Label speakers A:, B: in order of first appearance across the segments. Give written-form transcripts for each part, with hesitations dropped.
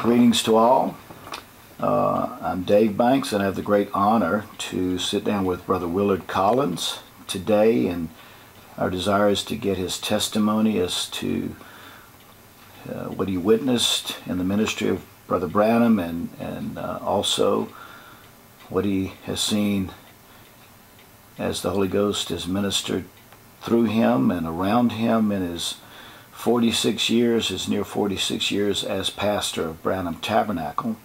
A: Greetings to all. I'm Dave Banks, and I have the great honor to sit down with Brother Willard Collins today, and our desire is to get his testimony as to what he witnessed in the ministry of Brother Branham, and also what he has seen as the Holy Ghost has ministered through him and around him in his 46 years, his near 46 years as pastor of Branham Tabernacle.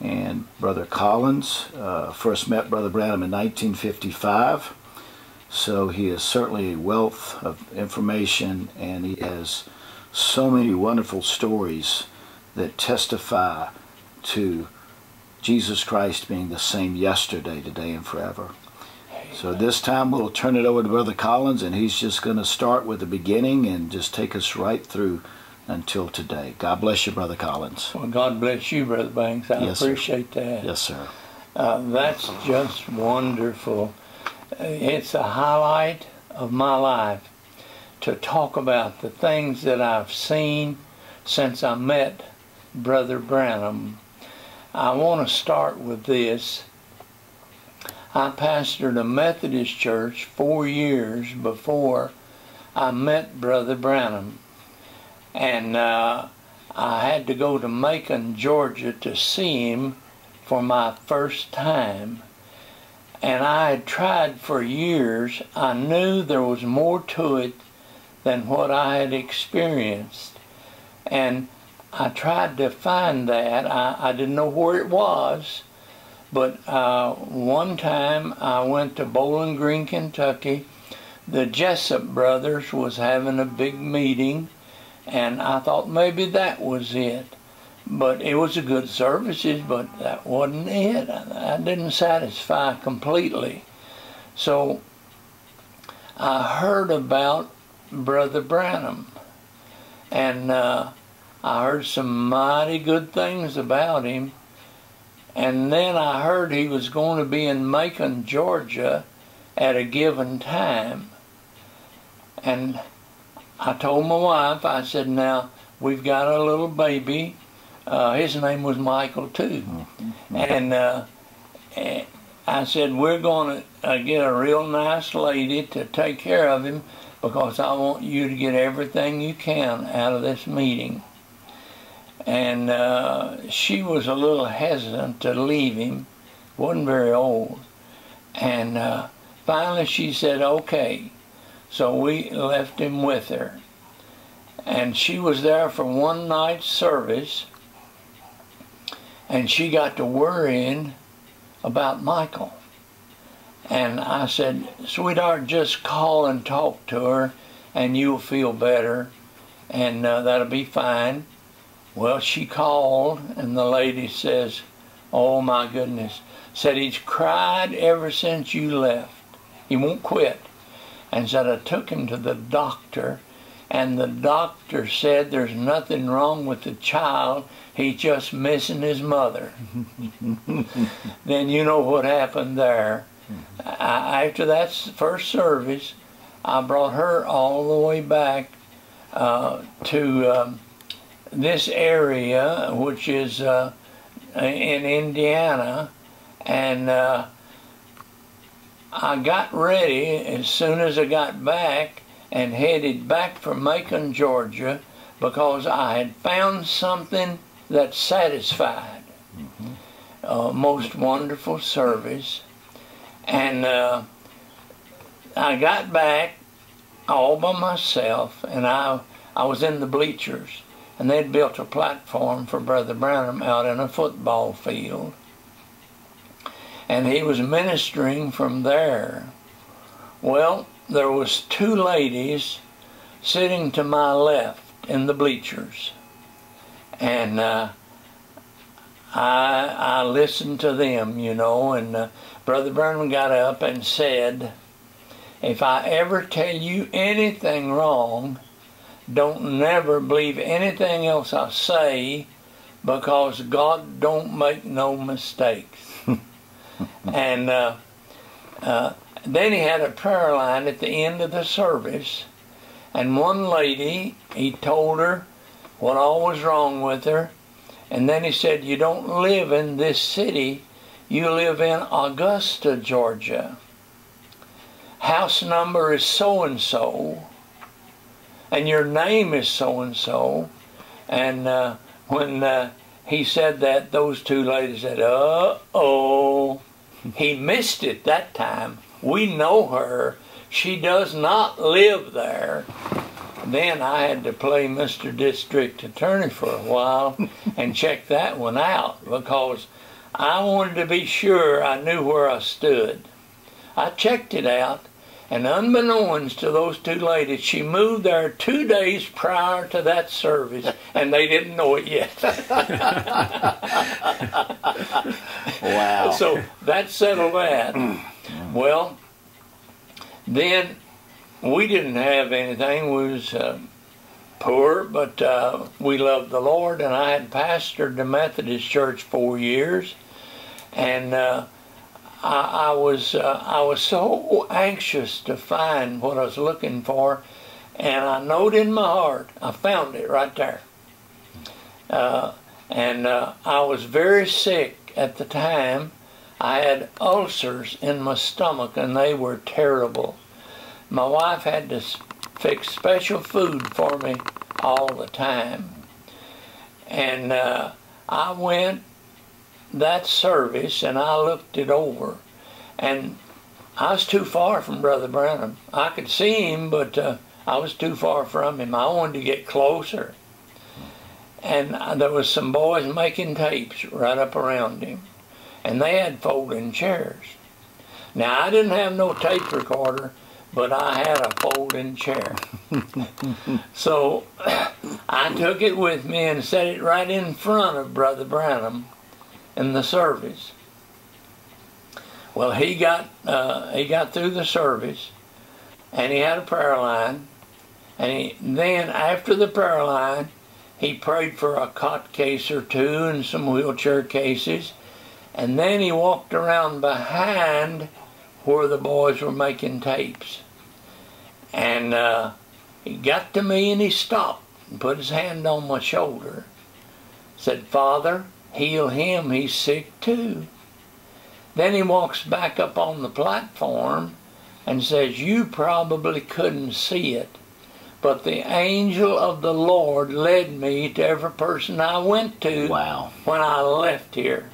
A: And Brother Collins first met Brother Branham in 1955, so he is certainly a wealth of information, and he has so many wonderful stories that testify to Jesus Christ being the same yesterday, today, and forever. So this time we'll turn it over to Brother Collins, and he's just going to start with the beginning and just take us right through until today. God bless you, Brother Collins.
B: Well, God bless you, Brother Banks. I appreciate that.
A: Yes, sir.
B: That's just wonderful. It's a highlight of my life to talk about the things that I've seen since I met Brother Branham. I want to start with this. I pastored a Methodist church 4 years before I met Brother Branham. And I had to go to Macon, Georgia to see him for my first time. And I had tried for years. I knew there was more to it than what I had experienced. And I tried to find that. I didn't know where it was. But one time I went to Bowling Green, Kentucky. The Jessup brothers was having a big meeting, and I thought maybe that was it. But it was a good services, but that wasn't it. I didn't satisfy completely. So I heard about Brother Branham, and I heard some mighty good things about him. And then I heard he was going to be in Macon, Georgia at a given time. And I told my wife, I said, now, we've got a little baby. His name was Michael, too. And I said, we're going to get a real nice lady to take care of him, because I want you to get everything you can out of this meeting. And she was a little hesitant to leave him, wasn't very old. And finally she said, okay. So we left him with her. And she was there for one night's service, and she got to worrying about Michael. And I said, sweetheart, just call and talk to her, and you'll feel better, and that'll be fine. Well, she called, and the lady says, oh my goodness, said he's cried ever since you left. He won't quit. And said I took him to the doctor, and the doctor said there's nothing wrong with the child, he's just missing his mother. Then you know what happened there. After that first service, I brought her all the way back to this area, which is in Indiana, and I got ready as soon as I got back and headed back for Macon, Georgia, because I had found something that satisfied. Most wonderful service. And I got back all by myself, and I was in the bleachers. And they'd built a platform for Brother Branham out in a football field. And he was ministering from there. Well, there was two ladies sitting to my left in the bleachers. And I listened to them, you know, and Brother Branham got up and said, if I ever tell you anything wrong, don't never believe anything else I say, because God don't make no mistakes. And then he had a prayer line at the end of the service, and one lady, he told her what all was wrong with her, And then he said, you don't live in this city, you live in Augusta, Georgia. House number is so-and-so, and your name is so-and-so. And when he said that, those two ladies said, uh-oh. He missed it that time. We know her. She does not live there. Then I had to play Mr. District Attorney for a while and check that one out, because I wanted to be sure I knew where I stood. I checked it out, and unbeknownst to those two ladies, she moved there 2 days prior to that service, and they didn't know it yet.
A: Wow.
B: So that settled that. Well, then we didn't have anything. We was poor, but we loved the Lord, and I had pastored the Methodist Church 4 years, and I was so anxious to find what I was looking for, and I knowed in my heart, I found it right there. And I was very sick at the time. I had ulcers in my stomach, and they were terrible. My wife had to fix special food for me all the time. And I went that service, and I looked it over. And I was too far from Brother Branham. I could see him, but I was too far from him. I wanted to get closer. And there was some boys making tapes right up around him. And they had folding chairs. Now, I didn't have no tape recorder, but I had a folding chair. So I took it with me and set it right in front of Brother Branham in the service. Well, he got through the service, and he had a prayer line. And then after the prayer line, he prayed for a cot case or two and some wheelchair cases. And then he walked around behind where the boys were making tapes. And he got to me, and he stopped and put his hand on my shoulder. Said, "Father, heal him, he's sick too." Then he walks back up on the platform and says, "You probably couldn't see it, but the angel of the Lord led me to every person I went to
A: Wow.
B: when I left here."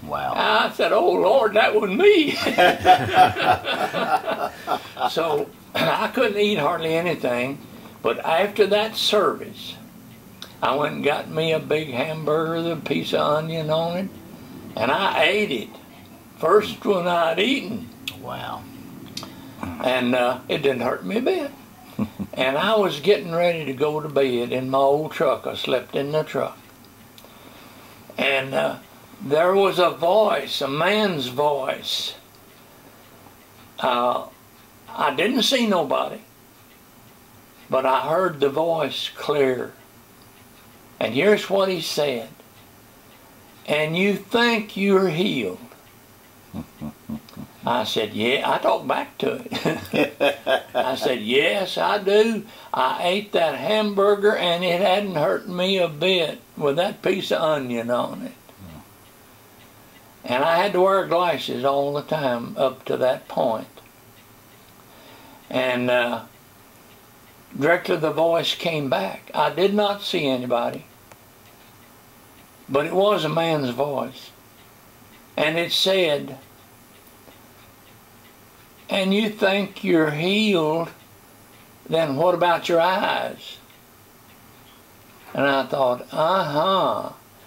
A: Wow.
B: I said, "Oh Lord, that was me." So I couldn't eat hardly anything, but after that service, I went and got me a big hamburger with a piece of onion on it, and I ate it. First one I'd eaten.
A: Wow.
B: And it didn't hurt me a bit. And I was getting ready to go to bed in my old truck. I slept in the truck. And there was a voice, a man's voice. I didn't see nobody, but I heard the voice clear. And here's what he said. "And you think you're healed?" I said, "Yeah." I talked back to it. I said, "Yes, I do. I ate that hamburger, and it hadn't hurt me a bit with that piece of onion on it." And I had to wear glasses all the time up to that point. And directly the voice came back. I did not see anybody, but it was a man's voice. And it said, "And you think you're healed, then what about your eyes?" And I thought,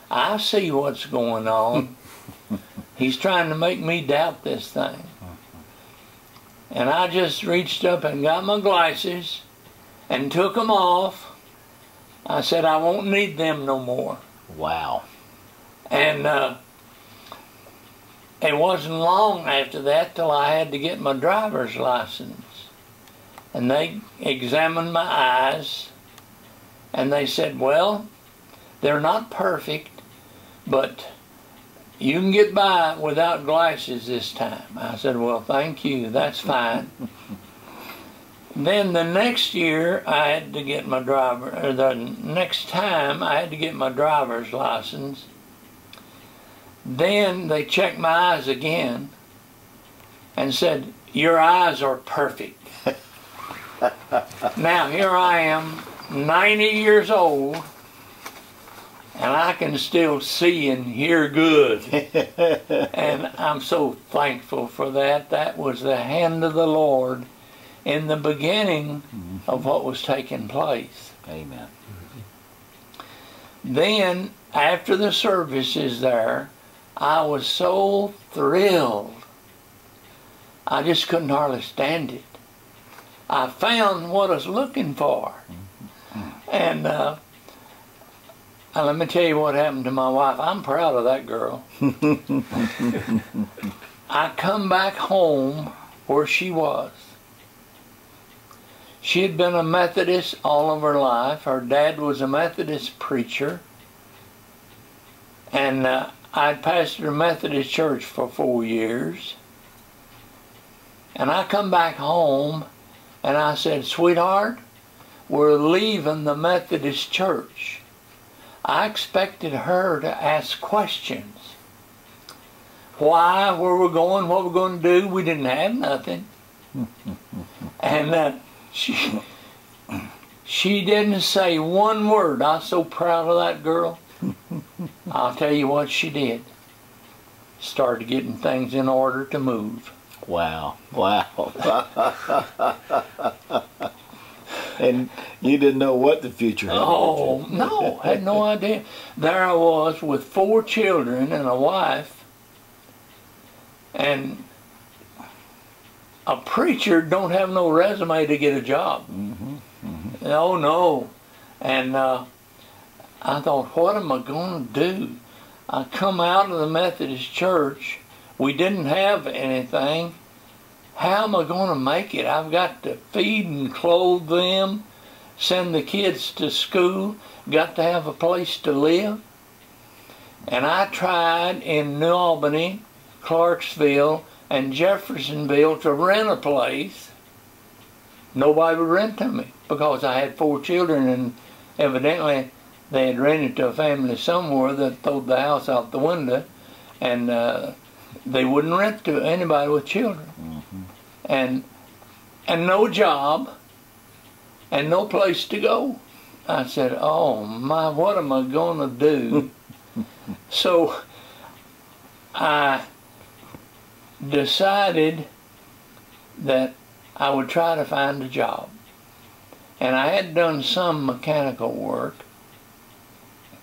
B: I see what's going on. He's trying to make me doubt this thing. And I just reached up and got my glasses and took them off. I said, "I won't need them no more."
A: Wow.
B: And it wasn't long after that till I had to get my driver's license. And they examined my eyes, and they said, "Well, they're not perfect, but you can get by without glasses this time." I said, "Well, thank you, that's fine." Then the next year, I had to get my the next time, I had to get my driver's license. Then they checked my eyes again and said, "Your eyes are perfect." Now, here I am, 90 years old, and I can still see and hear good. And I'm so thankful for that. That was the hand of the Lord in the beginning of what was taking place.
A: Amen.
B: Then, after the services there, I was so thrilled. I just couldn't hardly stand it. I found what I was looking for. And let me tell you what happened to my wife. I'm proud of that girl. I come back home where she was. She had been a Methodist all of her life. Her dad was a Methodist preacher. And I'd pastored a Methodist church for 4 years. And I come back home and I said, "Sweetheart, we're leaving the Methodist church." I expected her to ask questions. Why, where we're going, what we're going to do. We didn't have nothing. And she didn't say one word. I was so proud of that girl. I'll tell you what she did. Started getting things in order to move.
A: Wow. Wow. And you didn't know what the future held.
B: Oh, no, had no idea. There I was with 4 children and a wife, and a preacher don't have no resume to get a job. Oh, no. And I thought, what am I going to do? I come out of the Methodist church. We didn't have anything. How am I going to make it? I've got to feed and clothe them, send the kids to school, got to have a place to live. And I tried in New Albany, Clarksville, and Jeffersonville to rent a place. Nobody would rent to me because I had 4 children, and evidently they had rented to a family somewhere that throwed the house out the window, and they wouldn't rent to anybody with children. And no job, and no place to go. I said, oh my, what am I going to do? So I decided that I would try to find a job. And I had done some mechanical work.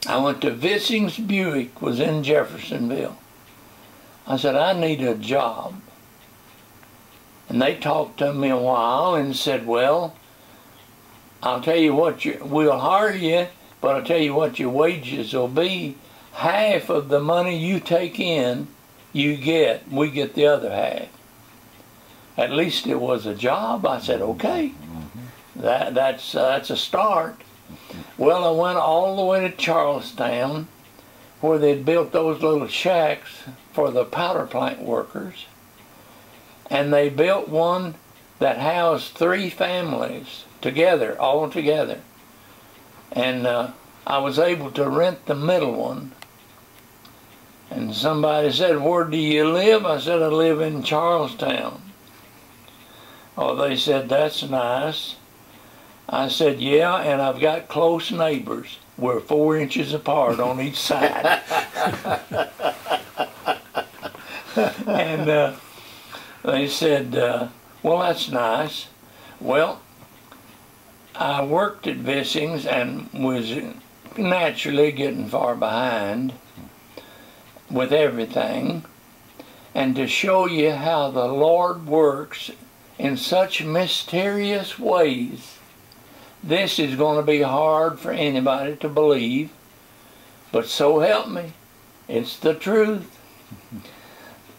B: I went to Vissings Buick, was in Jeffersonville. I said, I need a job. And they talked to me a while and said, well, I'll tell you what, we'll hire you, but I'll tell you what your wages will be. Half of the money you take in, you get. We get the other half. At least it was a job. I said, okay, that's a start. Well, I went all the way to Charlestown, where they'd built those little shacks for the powder plant workers. And they built one that housed 3 families together, all together. And I was able to rent the middle one. And somebody said, where do you live? I said, I live in Charlestown. Oh, they said, that's nice. I said, yeah, and I've got close neighbors. We're 4 inches apart on each side. And they said, well, that's nice. Well, I worked at Vissings and was naturally getting far behind with everything. And to show you how the Lord works in such mysterious ways, this is going to be hard for anybody to believe, but so help me, it's the truth.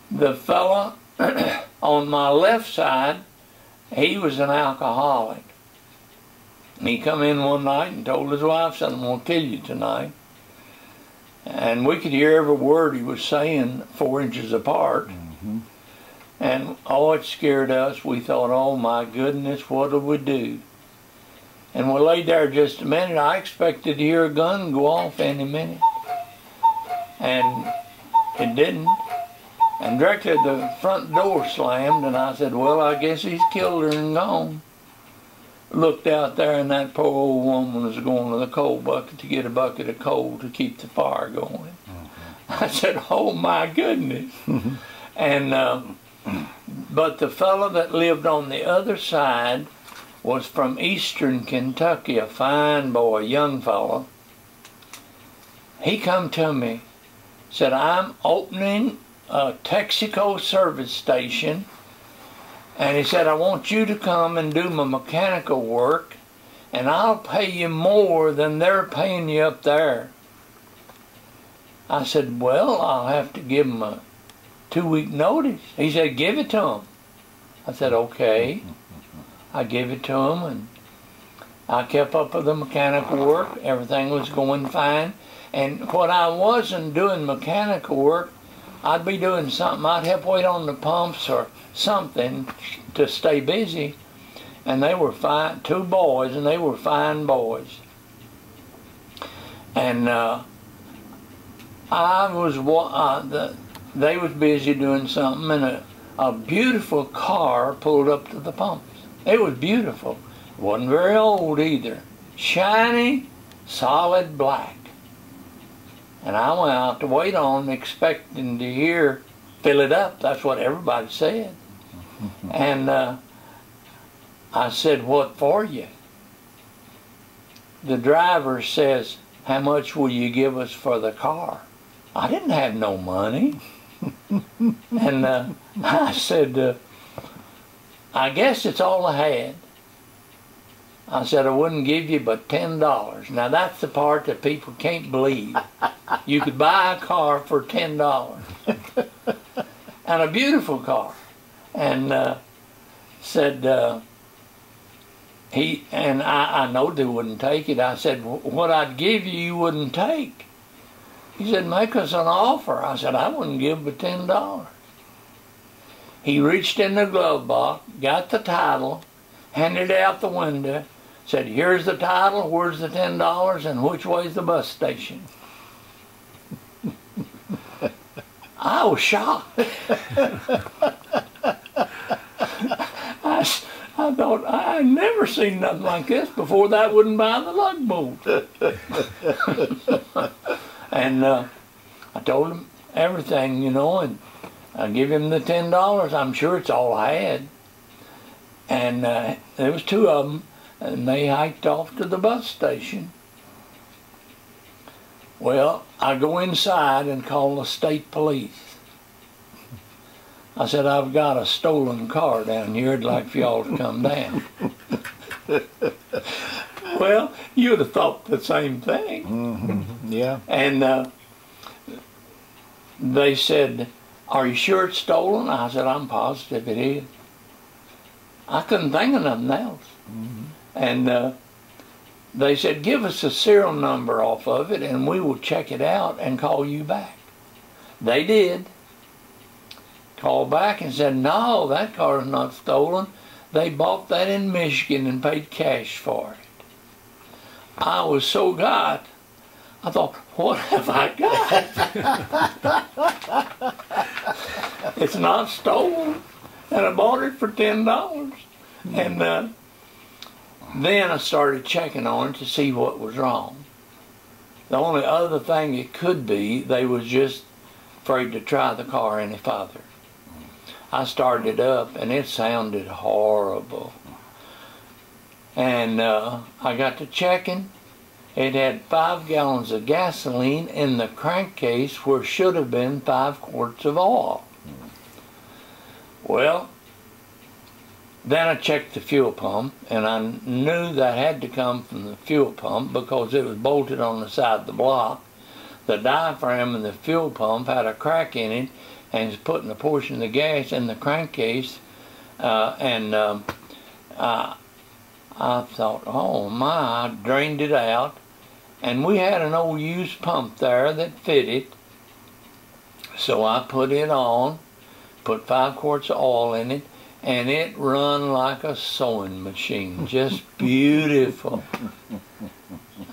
B: The fella on my left side, he was an alcoholic. He come in one night and told his wife, said, I'm going to kill you tonight. And we could hear every word he was saying 4 inches apart. And oh, it scared us. We thought, oh my goodness, what'll we do? And we laid there just a minute. I expected to hear a gun go off any minute. And it didn't. And directly the front door slammed, and I said, well, I guess he's killed her and gone. Looked out there, and that poor old woman was going to the coal bucket to get a bucket of coal to keep the fire going. I said, oh my goodness. And but the fellow that lived on the other side was from eastern Kentucky, a fine boy, young fellow. He come to me, said, I'm opening a Texaco service station, and he said, I want you to come and do my mechanical work, and I'll pay you more than they're paying you up there. I said, well, I'll have to give him a 2-week notice. He said, give it to him. I said, okay. I gave it to him, and I kept up with the mechanical work. Everything was going fine. And when I wasn't doing mechanical work, I'd be doing something. I'd help wait on the pumps or something to stay busy. And they were fine, 2 boys, and they were fine boys. And they was busy doing something, and a beautiful car pulled up to the pumps. It was beautiful. It wasn't very old either. Shiny, solid black. And I went out to wait on, expecting to hear, fill it up. That's what everybody said. And I said, what for you? The driver says, how much will you give us for the car? I didn't have no money. And I said, I guess it's all I had. I said, I wouldn't give you but $10. Now that's the part that people can't believe. You could buy a car for $10. And a beautiful car. And said, I know they wouldn't take it. I said, what I'd give you, you wouldn't take. He said, make us an offer. I said, I wouldn't give but $10. He reached in the glove box, got the title, handed it out the window, said, here's the title, where's the $10, and which way's the bus station? I was shocked. I thought, I had never seen nothing like this before. That wouldn't buy the lug bolt. And I told him everything, you know, and I give him the $10. I'm sure it's all I had. And there was 2 of them, and they hiked off to the bus station. Well, I go inside and call the state police. I said, I've got a stolen car down here. I'd like for y'all to come down. Well, you'd have thought the same thing.
A: Mm-hmm. Yeah.
B: And they said, are you sure it's stolen? I said, I'm positive it is. I couldn't think of nothing else. Mm-hmm. And they said, give us a serial number off of it and we will check it out and call you back. They did. Called back and said, no, that car is not stolen. They bought that in Michigan and paid cash for it. I was so got. I thought, what have I got? It's not stolen. And I bought it for $10. And then I started checking on it to see what was wrong. The only other thing it could be, they was just afraid to try the car any farther. I started it up and it sounded horrible. And I got to checking. It had 5 gallons of gasoline in the crankcase where should have been 5 quarts of oil. Well, then I checked the fuel pump, and I knew that had to come from the fuel pump because it was bolted on the side of the block. The diaphragm in the fuel pump had a crack in it, and was putting a portion of the gas in the crankcase, I thought, oh my, I drained it out, and we had an old used pump there that fitted, so I put it on, put 5 quarts of oil in it, and it run like a sewing machine, just beautiful.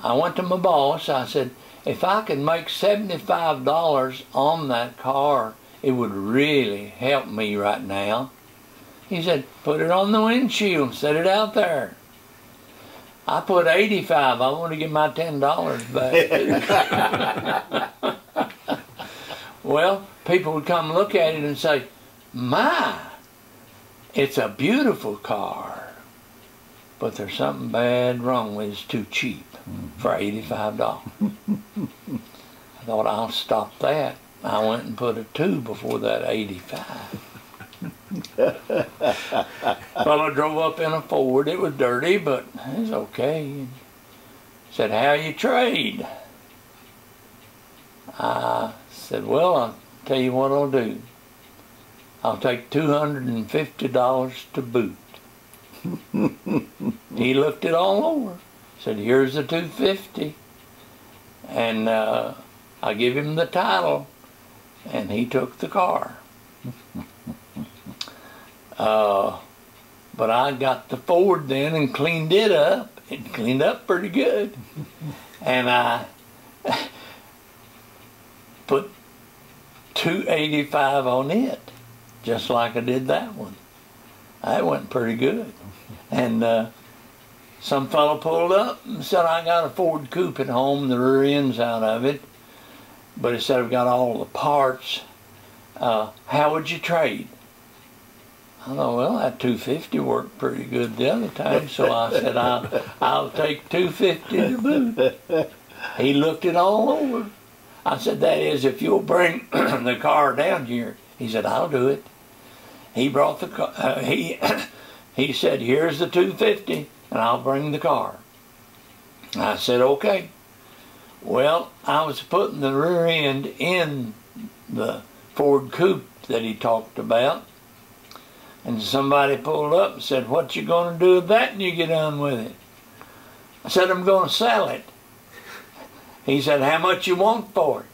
B: I went to my boss, I said, if I could make $75 on that car, it would really help me right now. He said, put it on the windshield, set it out there. I put 85, I want to get my $10 back. Well, people would come look at it and say, my, it's a beautiful car, but there's something bad wrong with it. It's too cheap for $85. I thought, I'll stop that. I went and put a 2 before that 85. Well, I drove up in a Ford. It was dirty, but it was okay. Said, how you trade? I said, well, I'll tell you what I'll do. I'll take $250 to boot. He looked it all over. Said, here's the $250. And I give him the title, and he took the car. But I got the Ford then and cleaned it up. It cleaned up pretty good. And I put $285 on it, just like I did that one. That went pretty good. And some fellow pulled up and said, I got a Ford coupe at home, the rear end's out of it, but he said, I've got all the parts. How would you trade? I thought, well, that $250 worked pretty good the other time, so I said, I'll take $250 to boot. He looked it all over. I said, that is, if you'll bring the car down here. He said, I'll do it. He brought the car. He said, here's the $250, and I'll bring the car. I said, okay. Well, I was putting the rear end in the Ford coupe that he talked about, and somebody pulled up and said, what you going to do with that when you get done with it? I said, I'm going to sell it. He said, how much you want for it?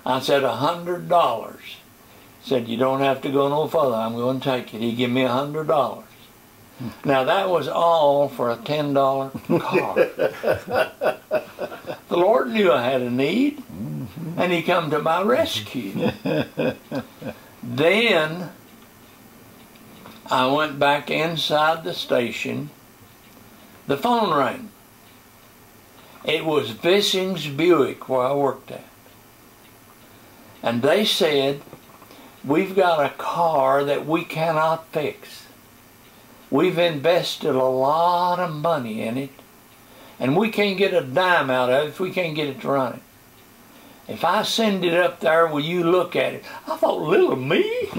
B: I said, $100. He said, you don't have to go no further. I'm going to take it. He gave me $100. Now, that was all for a $10 car. The Lord knew I had a need, and He come to my rescue. Then I went back inside the station. The phone rang. It was Vissing's Buick where I worked at. And they said, we've got a car that we cannot fix. We've invested a lot of money in it, and we can't get a dime out of it if we can't get it to run. If I send it up there, will you look at it? I thought, little me?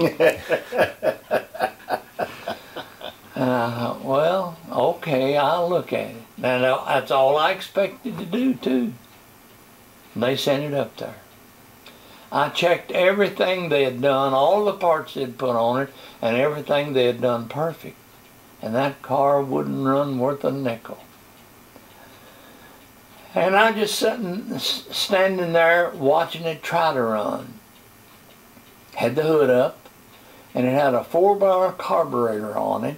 B: And I thought, well, okay, I'll look at it. Now, that's all I expected to do, too. And they sent it up there. I checked everything they had done, all the parts they'd put on it, and everything they had done perfect. And that car wouldn't run worth a nickel. And I just standing there watching it try to run. Had the hood up, and it had a 4-bar carburetor on it.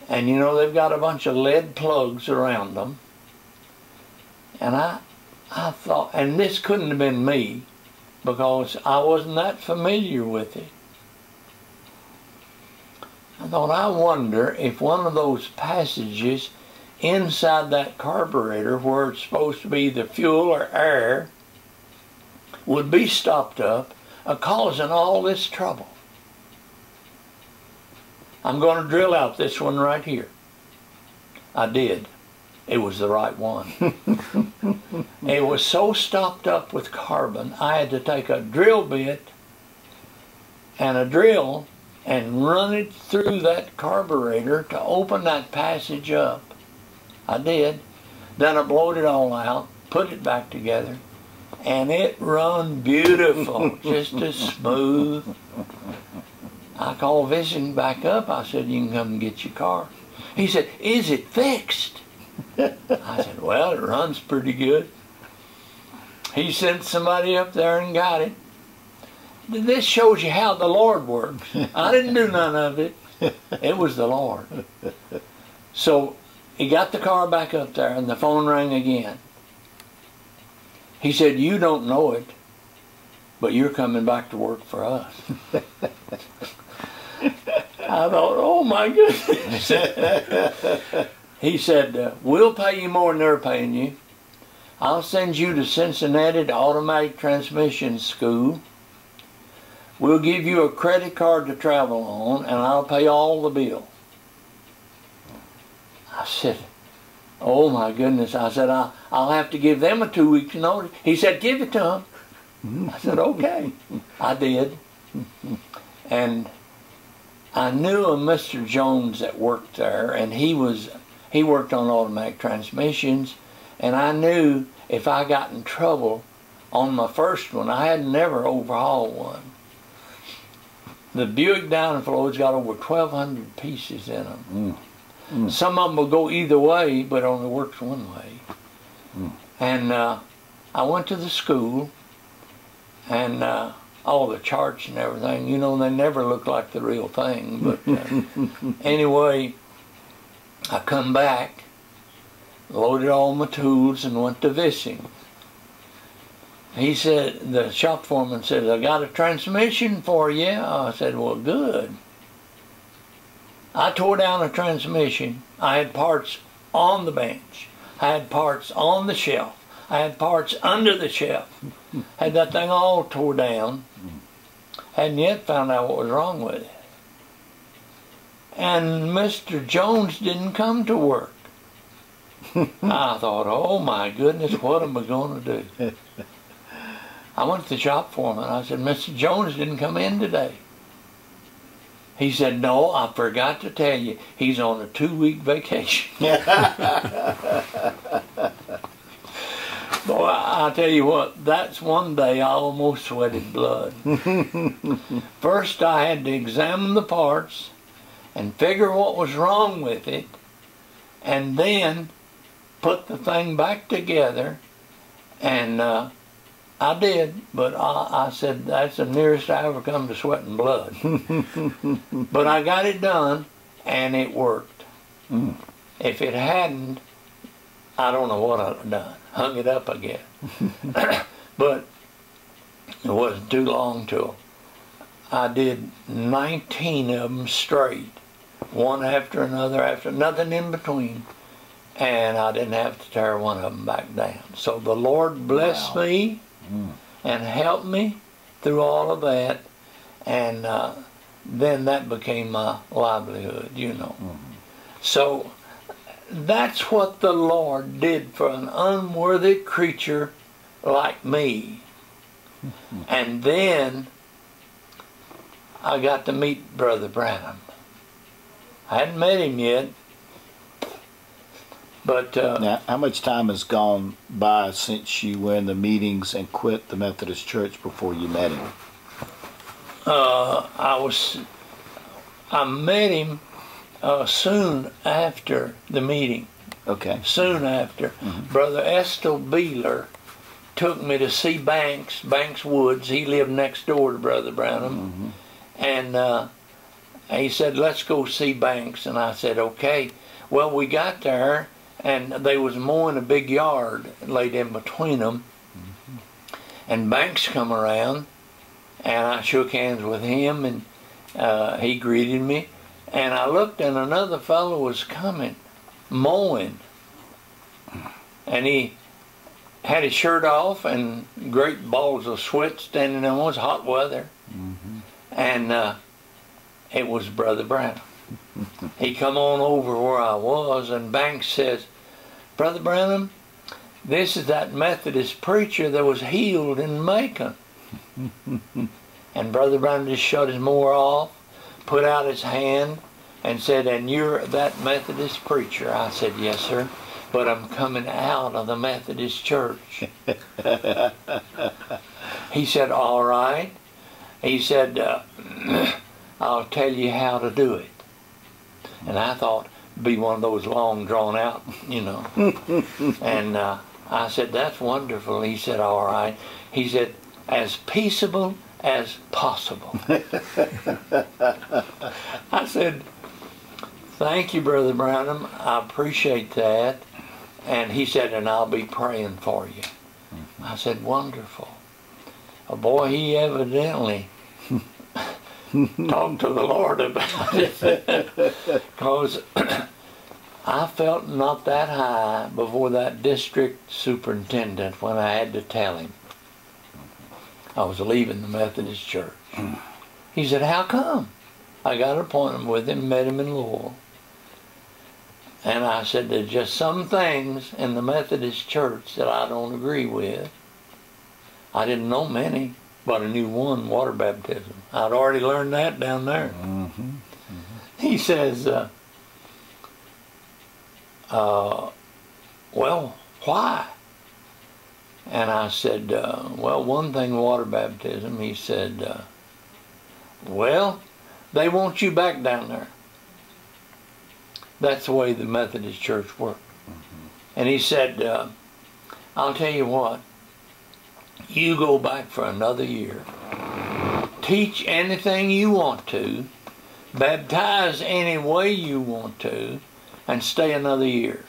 B: And you know, they've got a bunch of lead plugs around them. And I thought, and this couldn't have been me, because I wasn't that familiar with it. I thought, I wonder if one of those passages inside that carburetor, where it's supposed to be the fuel or air, would be stopped up, causing all this trouble. I'm going to drill out this one right here. I did. It was the right one. It was so stopped up with carbon, I had to take a drill bit and a drill and run it through that carburetor to open that passage up. I did. Then I blowed it all out, put it back together, and it run beautiful, just as smooth. I called Vissing back up. I said, you can come and get your car. He said, is it fixed? I said, well, it runs pretty good. He sent somebody up there and got it. this shows you how the Lord works. I didn't do none of it. It was the Lord. So he got the car back up there, and the phone rang again. He said, "You don't know it, but you're coming back to work for us." I thought, oh my goodness. He said, "We'll pay you more than they're paying you. I'll send you to Cincinnati to automatic transmission school. We'll give you a credit card to travel on, and I'll pay all the bill." I said, oh my goodness. I said, I'll have to give them a 2 weeks notice. He said, "Give it to them." I said, okay. I did. And I knew a Mr. Jones that worked there, and he worked on automatic transmissions, and I knew if I got in trouble on my first one, I had never overhauled one. The Buick Downflow's got over 1,200 pieces in them. Some of them will go either way, but only works one way. And I went to the school, and all the charts and everything, you know, they never look like the real thing. But anyway, I come back, loaded all my tools, and went to Vissing. He said, the shop foreman said, "I got a transmission for you." I said, "Well, good." I tore down a transmission. I had parts on the bench. I had parts on the shelf. I had parts under the shelf. Had that thing all tore down. Hadn't yet found out what was wrong with it. And Mr. Jones didn't come to work. I thought, oh my goodness, what am I going to do? I went to the shop foreman. I said, "Mr. Jones didn't come in today." He said, "No, I forgot to tell you, he's on a 2-week vacation." Boy, I tell you what, that's one day I almost sweated blood. First I had to examine the parts and figure what was wrong with it, and then put the thing back together, and I did, but I said that's the nearest I ever come to sweating blood. But I got it done, and it worked. If it hadn't, I don't know what I'd have done. Hung it up again. But it wasn't too long till I did 19 of them straight, one after another, after nothing in between, and I didn't have to tear one of them back down. So the Lord blessed me and helped me through all of that, and then that became my livelihood, you know. So that's what the Lord did for an unworthy creature like me. And then I got to meet Brother Branham. I hadn't met him yet, but
A: now, how much time has gone by since you were in the meetings and quit the Methodist Church before you met him?
B: I met him soon after the meeting.
A: Okay.
B: Soon after. Brother Estel Beeler took me to see Banks Woods. He lived next door to Brother Branham. And he said, "Let's go see Banks." And I said, okay. Well, we got there, and they was mowing a big yard laid in between them. And Banks come around, and I shook hands with him, and he greeted me. And I looked, and another fellow was coming, mowing. And he had his shirt off and great balls of sweat standing on. It was hot weather. And it was Brother Branham. He come on over where I was, and Banks says, "Brother Branham, this is that Methodist preacher that was healed in Macon." And Brother Branham just shut his mower off, put out his hand, and said, "And you're that Methodist preacher?" I said, "Yes, sir, but I'm coming out of the Methodist Church." He said, "All right." He said, "I'll tell you how to do it." And I thought it'd be one of those long drawn out, you know. And I said, "That's wonderful." He said, "All right." He said, "As peaceable as possible. I said, thank you, Brother Branham. I appreciate that. And he said, and I'll be praying for you. I said, wonderful. Boy, he evidently talked to the Lord about it. Because I felt not that high before that district superintendent when I had to tell him I was leaving the Methodist Church. He said, how come? I got an appointment with him, met him in Louisville. And I said, there's just some things in the Methodist Church that I don't agree with. I didn't know many, but I knew one, water baptism. I'd already learned that down there. He says, well, why? And I said, well, one thing, water baptism. He said, well, they want you back down there. That's the way the Methodist Church worked. And he said, I'll tell you what, you go back for another year. Teach anything you want to, baptize any way you want to, and stay another year.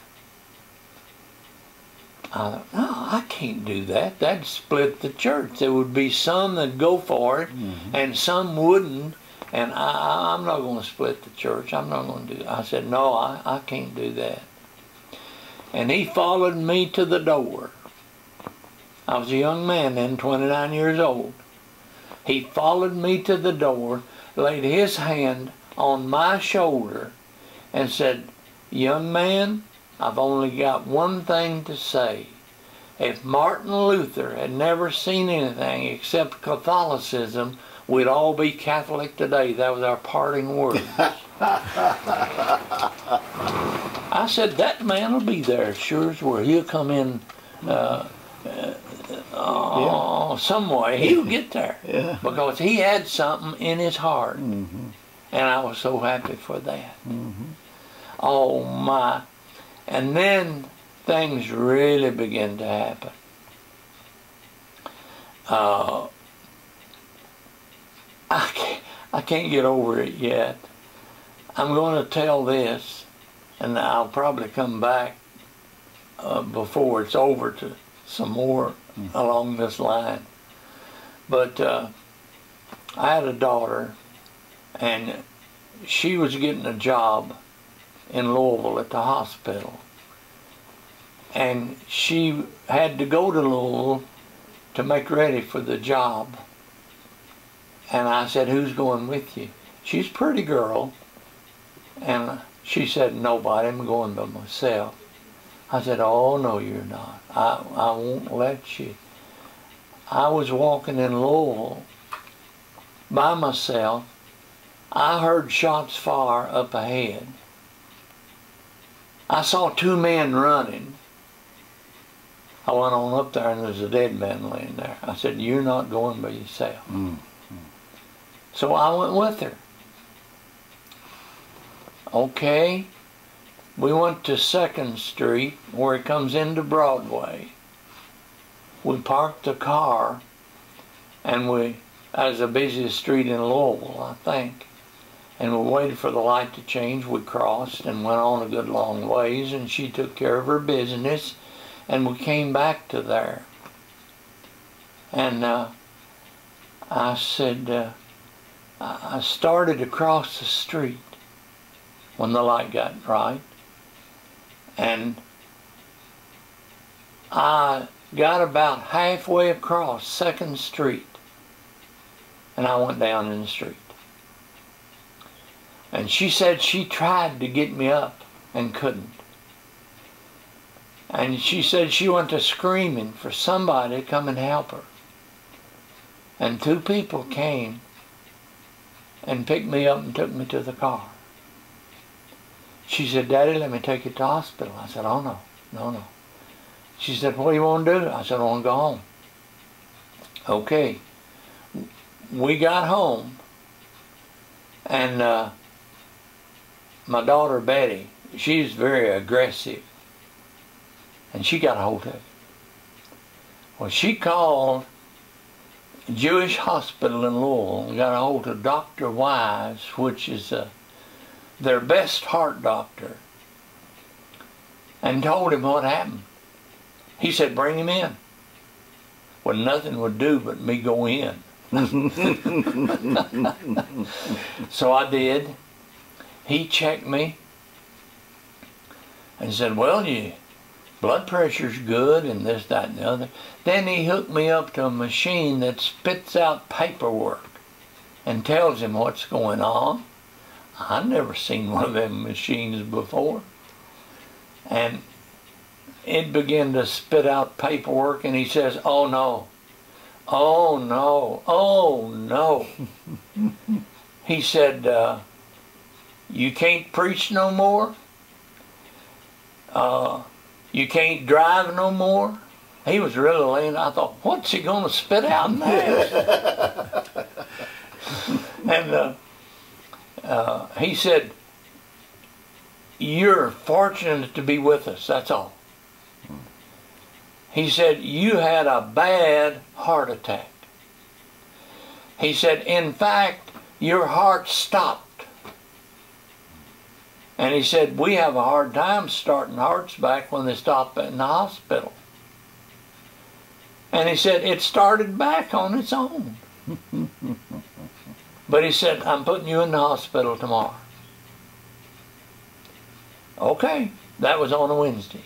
B: I thought, no, I can't do that. That'd split the church. There would be some that'd go for it, and some wouldn't. And I'm not going to split the church. I'm not going to do that. I said, no, I can't do that. And he followed me to the door. I was a young man then, 29 years old. He followed me to the door, laid his hand on my shoulder, and said, young man, I've only got one thing to say. If Martin Luther had never seen anything except Catholicism, we'd all be Catholic today. That was our parting words. I said, that man will be there, sure as where he'll come in some way. He'll get there. Because he had something in his heart. And I was so happy for that. Oh my. And then things really began to happen. I can't get over it yet. I'm going to tell this, and I'll probably come back before it's over to some more along this line. But I had a daughter, and she was getting a job in Louisville at the hospital. And she had to go to Louisville to make ready for the job. And I said, who's going with you? She's a pretty girl. And she said, nobody, I'm going by myself. I said, oh, no, you're not. I won't let you. I was walking in Louisville by myself. I heard shots fire up ahead. I saw two men running. I went on up there and there's a dead man laying there. I said, you're not going by yourself. So I went with her. Okay. We went to 2nd Street where it comes into Broadway. We parked the car and that was the busiest street in Louisville, I think. And we waited for the light to change. We crossed and went on a good long ways, and she took care of her business, and we came back to there. And I said, I started to cross the street when the light got right, and I got about halfway across 2nd Street, and I went down in the street. And she said she tried to get me up and couldn't. And she said she went to screaming for somebody to come and help her. And 2 people came and picked me up and took me to the car. She said, Daddy, let me take you to the hospital. I said, oh, no, no, no. She said, what do you want to do? I said, I want to go home. Okay. We got home, and my daughter Betty, she's very aggressive, and she got a hold of it. Well, she called Jewish hospital in Louisville and got a hold of Dr. Wise, which is their best heart doctor, and told him what happened. He said, bring him in. Well, nothing would do but me go in. So I did. He checked me and said, well, your blood pressure's good and this, that, and the other. Then he hooked me up to a machine that spits out paperwork and tells him what's going on. I've never seen one of them machines before. And it began to spit out paperwork, and he says, oh no, oh no, oh no. He said, you can't preach no more? You can't drive no more? He was really laying. I thought, what's he going to spit out next? And he said, you're fortunate to be with us, that's all. He said, you had a bad heart attack. He said, in fact, your heart stopped. And he said, we have a hard time starting hearts back when they stop in the hospital. And he said, it started back on its own. But he said, I'm putting you in the hospital tomorrow. Okay, that was on a Wednesday.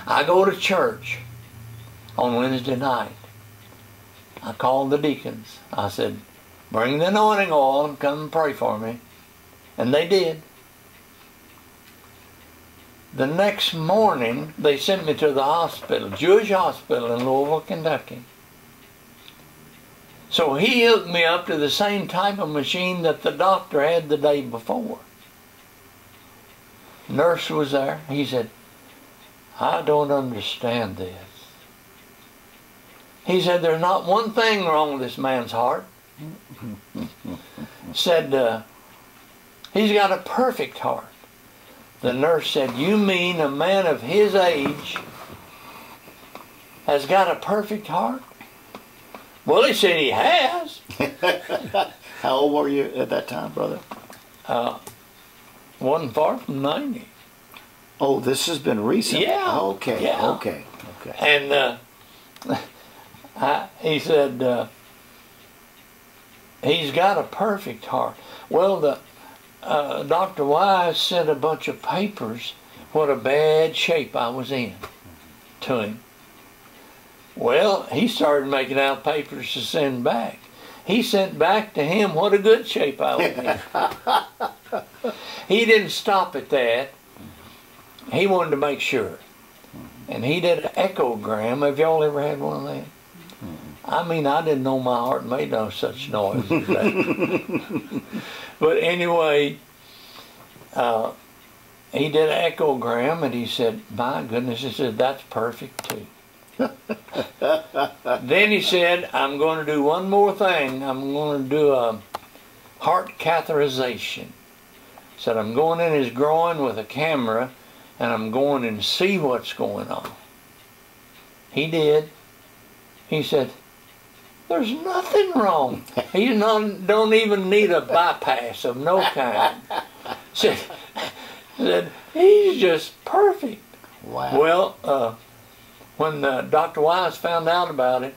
B: I go to church on Wednesday night. I called the deacons. I said, bring the anointing oil and come and pray for me. And they did. The next morning, they sent me to the hospital, Jewish hospital in Louisville, Kentucky. So he hooked me up to the same type of machine that the doctor had the day before. Nurse was there. He said, I don't understand this. He said, there's not one thing wrong with this man's heart. Said, he's got a perfect heart. The nurse said, you mean a man of his age has got a perfect heart? Well, he said he has.
A: How old were you at that time, brother?
B: Wasn't far from 90.
A: Oh, this has been recent?
B: Yeah.
A: Okay,
B: yeah.
A: okay, okay.
B: And he said, he's got a perfect heart. Well, Dr. Wise sent a bunch of papers what a bad shape I was in to him. Well, he started making out papers to send back. He sent back to him what a good shape I was in. He didn't stop at that. He wanted to make sure. And he did an echogram. Have y'all ever had one of that? I mean, I didn't know my heart made no such noise as that. But anyway, he did an echogram, and he said, my goodness, he said, that's perfect too. Then he said, I'm going to do one more thing. I'm going to do a heart catheterization. He said, I'm going in his groin with a camera, and I'm going and see what's going on. He did. He said, there's nothing wrong. He don't even need a bypass of no kind. Said, he's just perfect.
A: Wow.
B: Well, when Dr. Wise found out about it,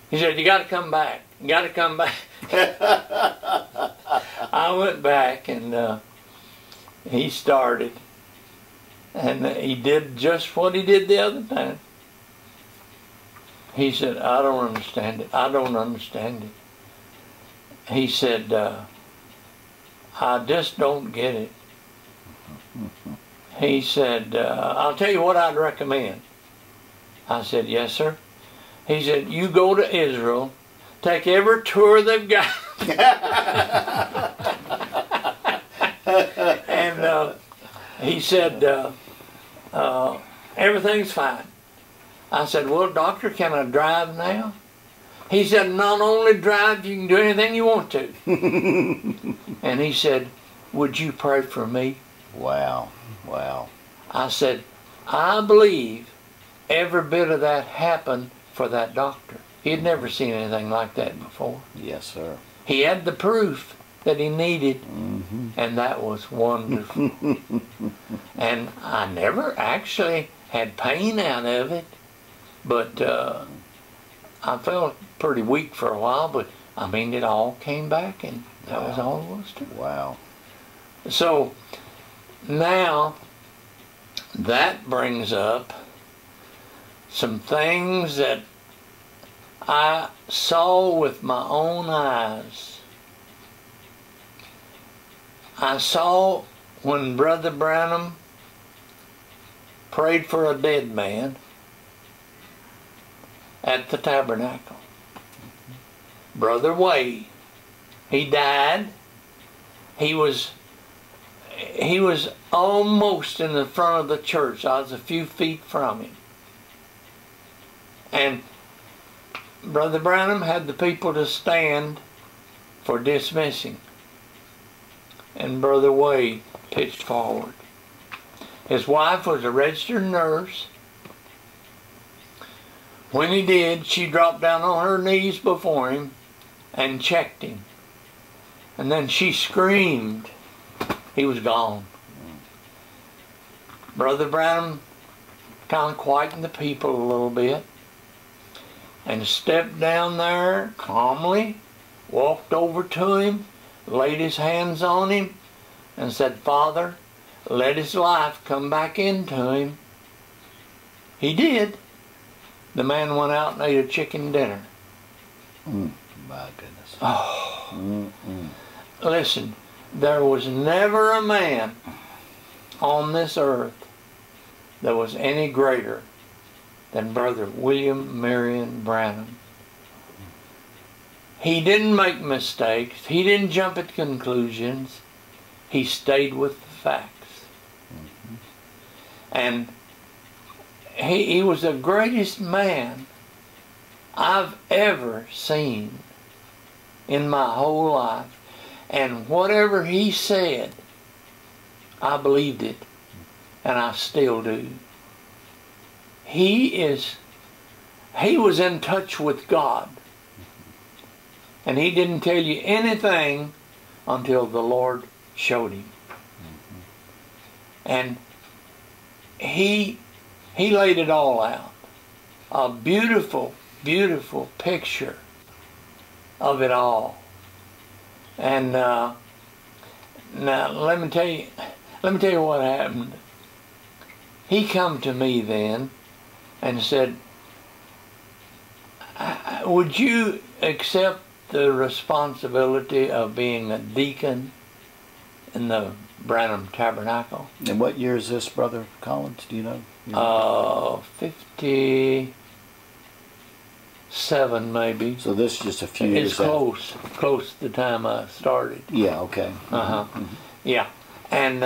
B: he said, you got to come back. You got to come back. I went back, and he started. And he did just what he did the other time. He said, I don't understand it. I don't understand it. He said, I just don't get it. He said, I'll tell you what I'd recommend. I said, yes, sir. He said, you go to Israel, take every tour they've got. And he said, everything's fine. I said, well, doctor, can I drive now? He said, not only drive, you can do anything you want to. And he said, would you pray for me?
A: Wow, wow.
B: I said, I believe every bit of that happened for that doctor. He had never seen anything like that before.
A: Yes, sir.
B: He had the proof that he needed, and that was wonderful. And I never actually had pain out of it, but I felt pretty weak for a while, but I mean, it all came back, and that was all it was to it.
A: Wow.
B: So now that brings up some things that I saw with my own eyes. I saw when Brother Branham prayed for a dead man at the tabernacle. Brother Way, he died. He was almost in the front of the church. I was a few feet from him. And Brother Branham had the people to stand for dismissing. And Brother Way pitched forward. His wife was a registered nurse. When he did, she dropped down on her knees before him and checked him. And then she screamed. He was gone. Brother Branham kind of quietened the people a little bit and stepped down there calmly, walked over to him, laid his hands on him, and said, "Father, let his life come back into him." He did. The man went out and ate a chicken dinner.
A: My goodness.
B: Oh. Listen, there was never a man on this earth that was any greater than Brother William Marion Branham. He didn't make mistakes. He didn't jump at conclusions. He stayed with the facts. And he was the greatest man I've ever seen in my whole life. And whatever he said, I believed it. And I still do. He was in touch with God. And he didn't tell you anything until the Lord showed him. And he laid it all out. A beautiful, beautiful picture of it all. And now let me tell you what happened. He come to me then and said, "Would you accept the responsibility of being a deacon in the Branham Tabernacle?"
A: And what year is this, Brother Collins? Do you know?
B: 57 maybe.
A: So this is just a few years.
B: It's close to the time I started.
A: Yeah. Okay.
B: Yeah, and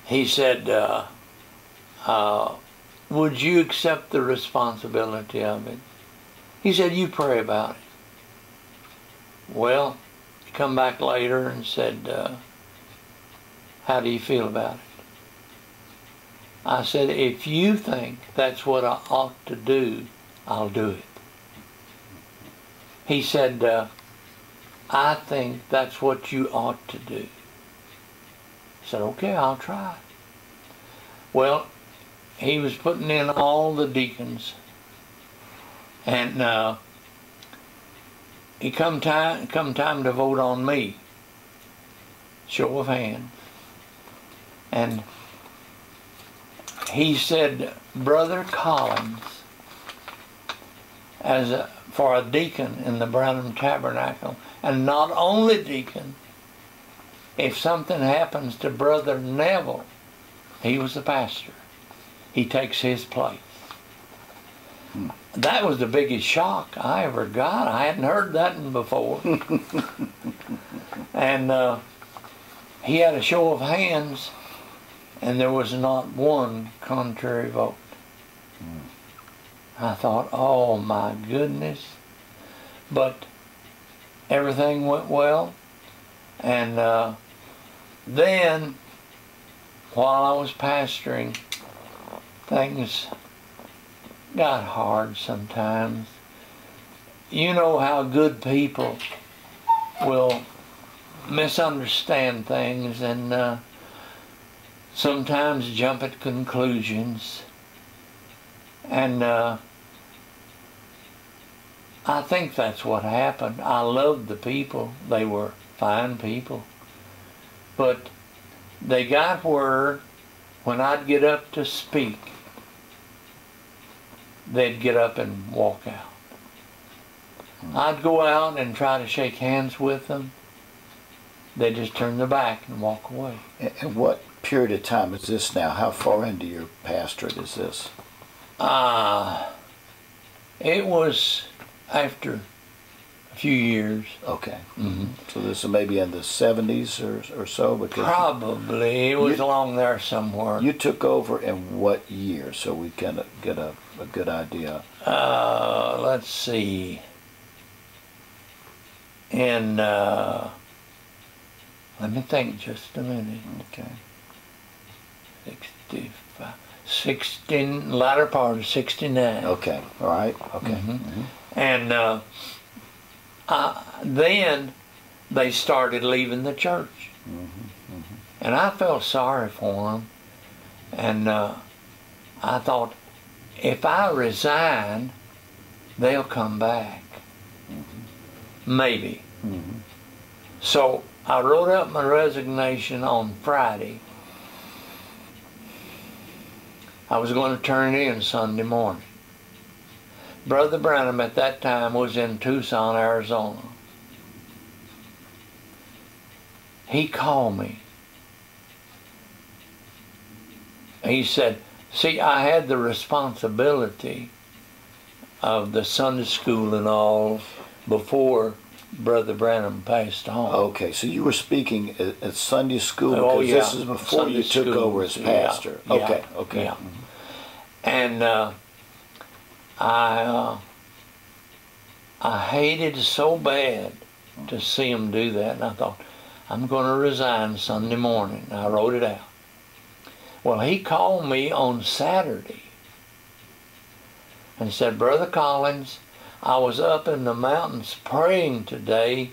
B: he said, "Would you accept the responsibility of it?" He said, "You pray about it." Well, he come back later and said, "How do you feel about it?" I said, "If you think that's what I ought to do, I'll do it." He said, "I think that's what you ought to do." I said, "Okay, I'll try." Well, he was putting in all the deacons, and he come time to vote on me. Show of hands. And he said, "Brother Collins, for a deacon in the Branham Tabernacle, and not only deacon, if something happens to Brother Neville," he was the pastor, "he takes his place." That was the biggest shock I ever got. I hadn't heard that before. And he had a show of hands, and there was not one contrary vote. I thought, oh my goodness. But everything went well. And then, while I was pastoring, things got hard sometimes. You know how good people will misunderstand things and sometimes jump at conclusions. And I think that's what happened. I loved the people. They were fine people. But they got where when I'd get up to speak, they'd get up and walk out. I'd go out and try to shake hands with them. They just turn their back and walk away.
A: And what period of time is this now? How far into your pastorate is this?
B: It was after a few years.
A: Okay.
B: Mm-hmm.
A: So this is maybe in the 70s or so? Because
B: probably. It was along there somewhere.
A: You took over in what year, so we can get a good idea?
B: Let's see. In, let me think just a minute.
A: Okay.
B: 65, 16, latter part of 69.
A: Okay, all right, okay.
B: Mm-hmm.
A: Mm-hmm.
B: And then they started leaving the church.
A: Mm-hmm. Mm-hmm.
B: And I felt sorry for them. And I thought, if I resign, they'll come back. Mm-hmm. Maybe.
A: Mm-hmm.
B: So I wrote up my resignation on Friday. I was going to turn it in Sunday morning. Brother Branham at that time was in Tucson, Arizona. He called me. He said, see, I had the responsibility of the Sunday school and all before Brother Branham passed on.
A: Okay, so you were speaking at Sunday school because
B: Oh, yeah.
A: this is before
B: Sunday
A: you took
B: schools,
A: over as pastor.
B: yeah,
A: Okay,
B: yeah,
A: okay.
B: yeah.
A: Mm-hmm.
B: And I hated so bad to see him do that, and I thought, I'm going to resign Sunday morning. I wrote it out. Well, he called me on Saturday and said, Brother Collins, I was up in the mountains praying today,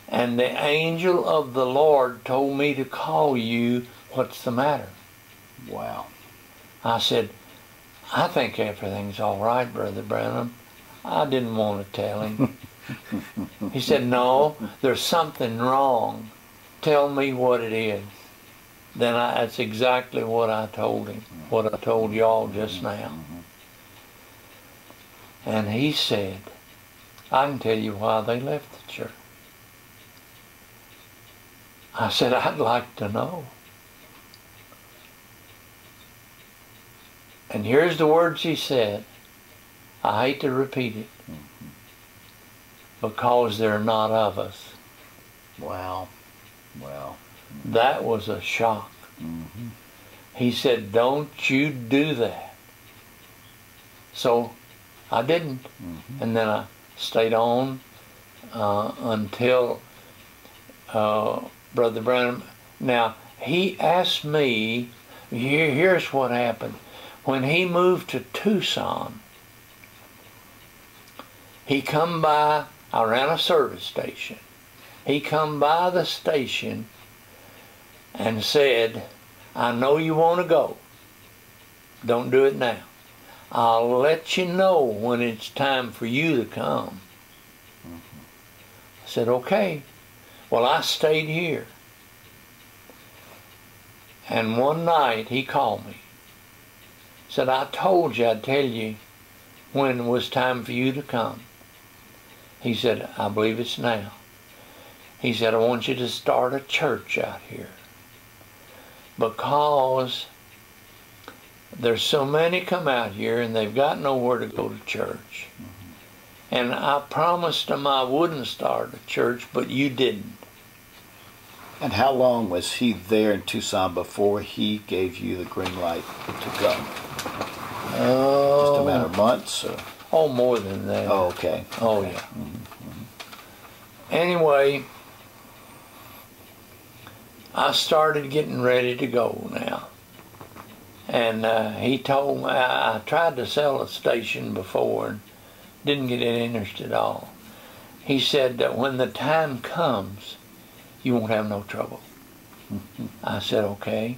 B: and the angel of the Lord told me to call you. What's the matter?
A: Wow.
B: I said, I think everything's all right, Brother Branham. I didn't want to tell him. He said, no, there's something wrong. Tell me what it is. Then that's exactly what I told him, what I told y'all just now. And he said, I can tell you why they left the church. I said, I'd like to know. And here's the words he said. I hate to repeat it. Because they're not of us.
A: Wow. Wow.
B: That was a shock.
A: Mm-hmm.
B: He said, don't you do that. So I didn't. Mm-hmm. And then I stayed on until Brother Branham. Now, he asked me, here's what happened. When he moved to Tucson, he come by, I ran a service station. He come by the station and said, I know you want to go. Don't do it now. I'll let you know when it's time for you to come. I said, okay. Well, I stayed here. And one night he called me. Said, I told you I'd tell you when it was time for you to come. He said, I believe it's now. He said, I want you to start a church out here. Because there's so many come out here and they've got nowhere to go to church. Mm-hmm. And I promised them I wouldn't start a church, but you didn't.
A: And how long was he there in Tucson before he gave you the green light to go? Just a matter of months? Or?
B: Oh, more than that.
A: Oh, okay.
B: Oh, yeah.
A: Mm-hmm. Mm-hmm.
B: Anyway, I started getting ready to go now. And he told me, I tried to sell a station before and didn't get any interest at all. He said that when the time comes, you won't have no trouble. I said, okay.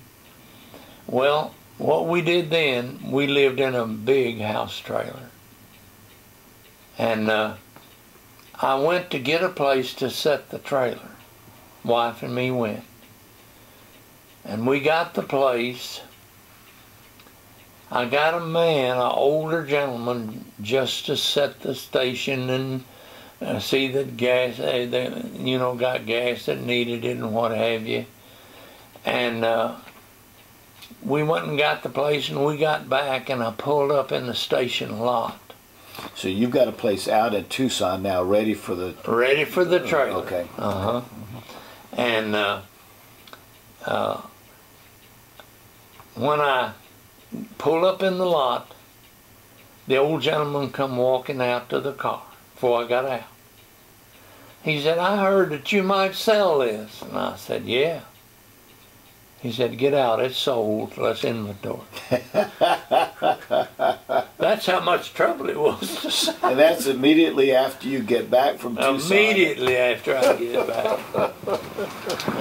B: Well, what we did then, we lived in a big house trailer. And I went to get a place to set the trailer. Wife and me went. And we got the place. I got a man, an older gentleman, just to set the station and see that gas, got gas that needed it and what have you. And we went and got the place, and we got back, and I pulled up in the station lot.
A: So you've got a place out in Tucson now, ready for the
B: trailer.
A: Okay.
B: Uh-huh. And when I pulled up in the lot, the old gentleman come walking out to the car before I got out. He said, I heard that you might sell this. And I said, yeah. He said, get out, it's sold, let's inventory. That's how much trouble it was.
A: And that's immediately after you get back from Tucson.
B: Immediately after I get back.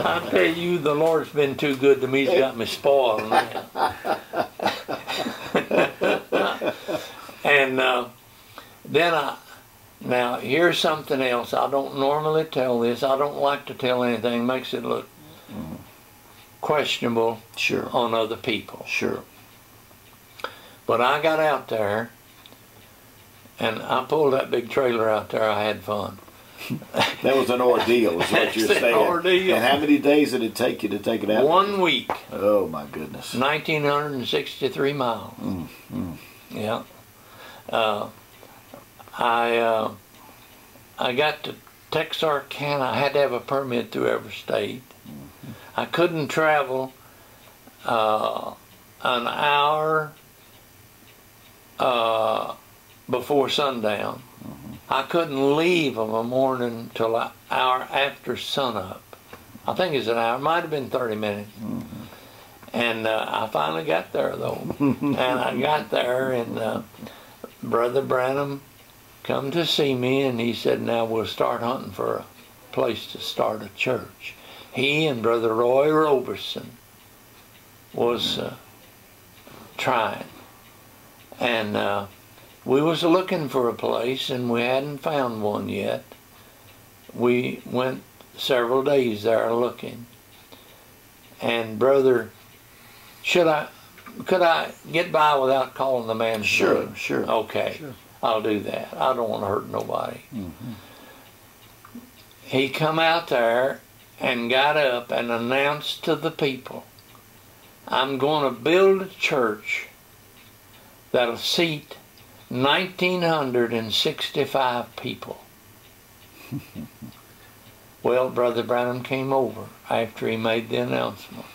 B: I tell you, the Lord's been too good to me, he's got me spoiled now. And then now here's something else. I don't normally tell this. I don't like to tell anything. Makes it look questionable on other people.
A: Sure.
B: But I got out there, and I pulled that big trailer out there. I had fun.
A: That was an ordeal, is what you're saying.
B: An ordeal.
A: And how many days did it take you to take it out?
B: 1 week.
A: Oh, my goodness.
B: 1,963 miles. Yeah. I got to Texarkana. I had to have a permit through every state. I couldn't travel an hour before sundown. I couldn't leave of a morning till an hour after sunup. I think it's an hour. It might have been 30 minutes. And I finally got there, though. And I got there, and Brother Branham come to see me, and he said, now we'll start hunting for a place to start a church. He and Brother Roy Roberson was trying. And we was looking for a place, and we hadn't found one yet. We went several days there looking. And Brother, could I get by without calling the man?
A: Sure.
B: Okay, sure. I'll do that. I don't want to hurt nobody. He come out there and got up and announced to the people, I'm going to build a church that'll seat 1,965 people. Well, Brother Branham came over after he made the announcement.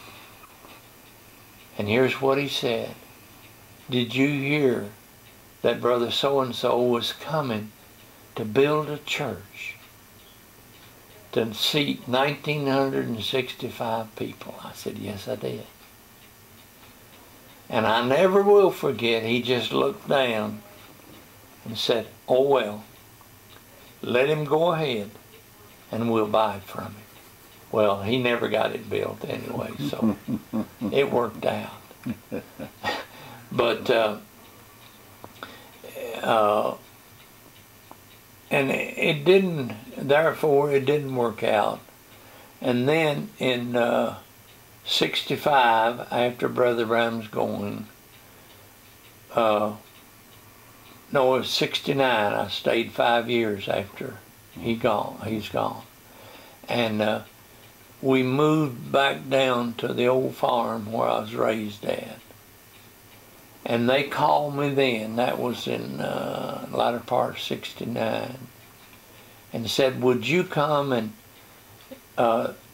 B: And here's what he said. Did you hear that Brother so-and-so was coming to build a church to seat 1,965 people? I said, yes, I did. And I never will forget, he just looked down and said, oh well, let him go ahead and we'll buy it from him. Well, he never got it built anyway, so it worked out. But, and it didn't, therefore it didn't work out. And then in 65, after Brother Branham's going, no, it was 69. I stayed 5 years after he's gone. And we moved back down to the old farm where I was raised at. And they called me then, that was in latter part of 69, and said, would you come and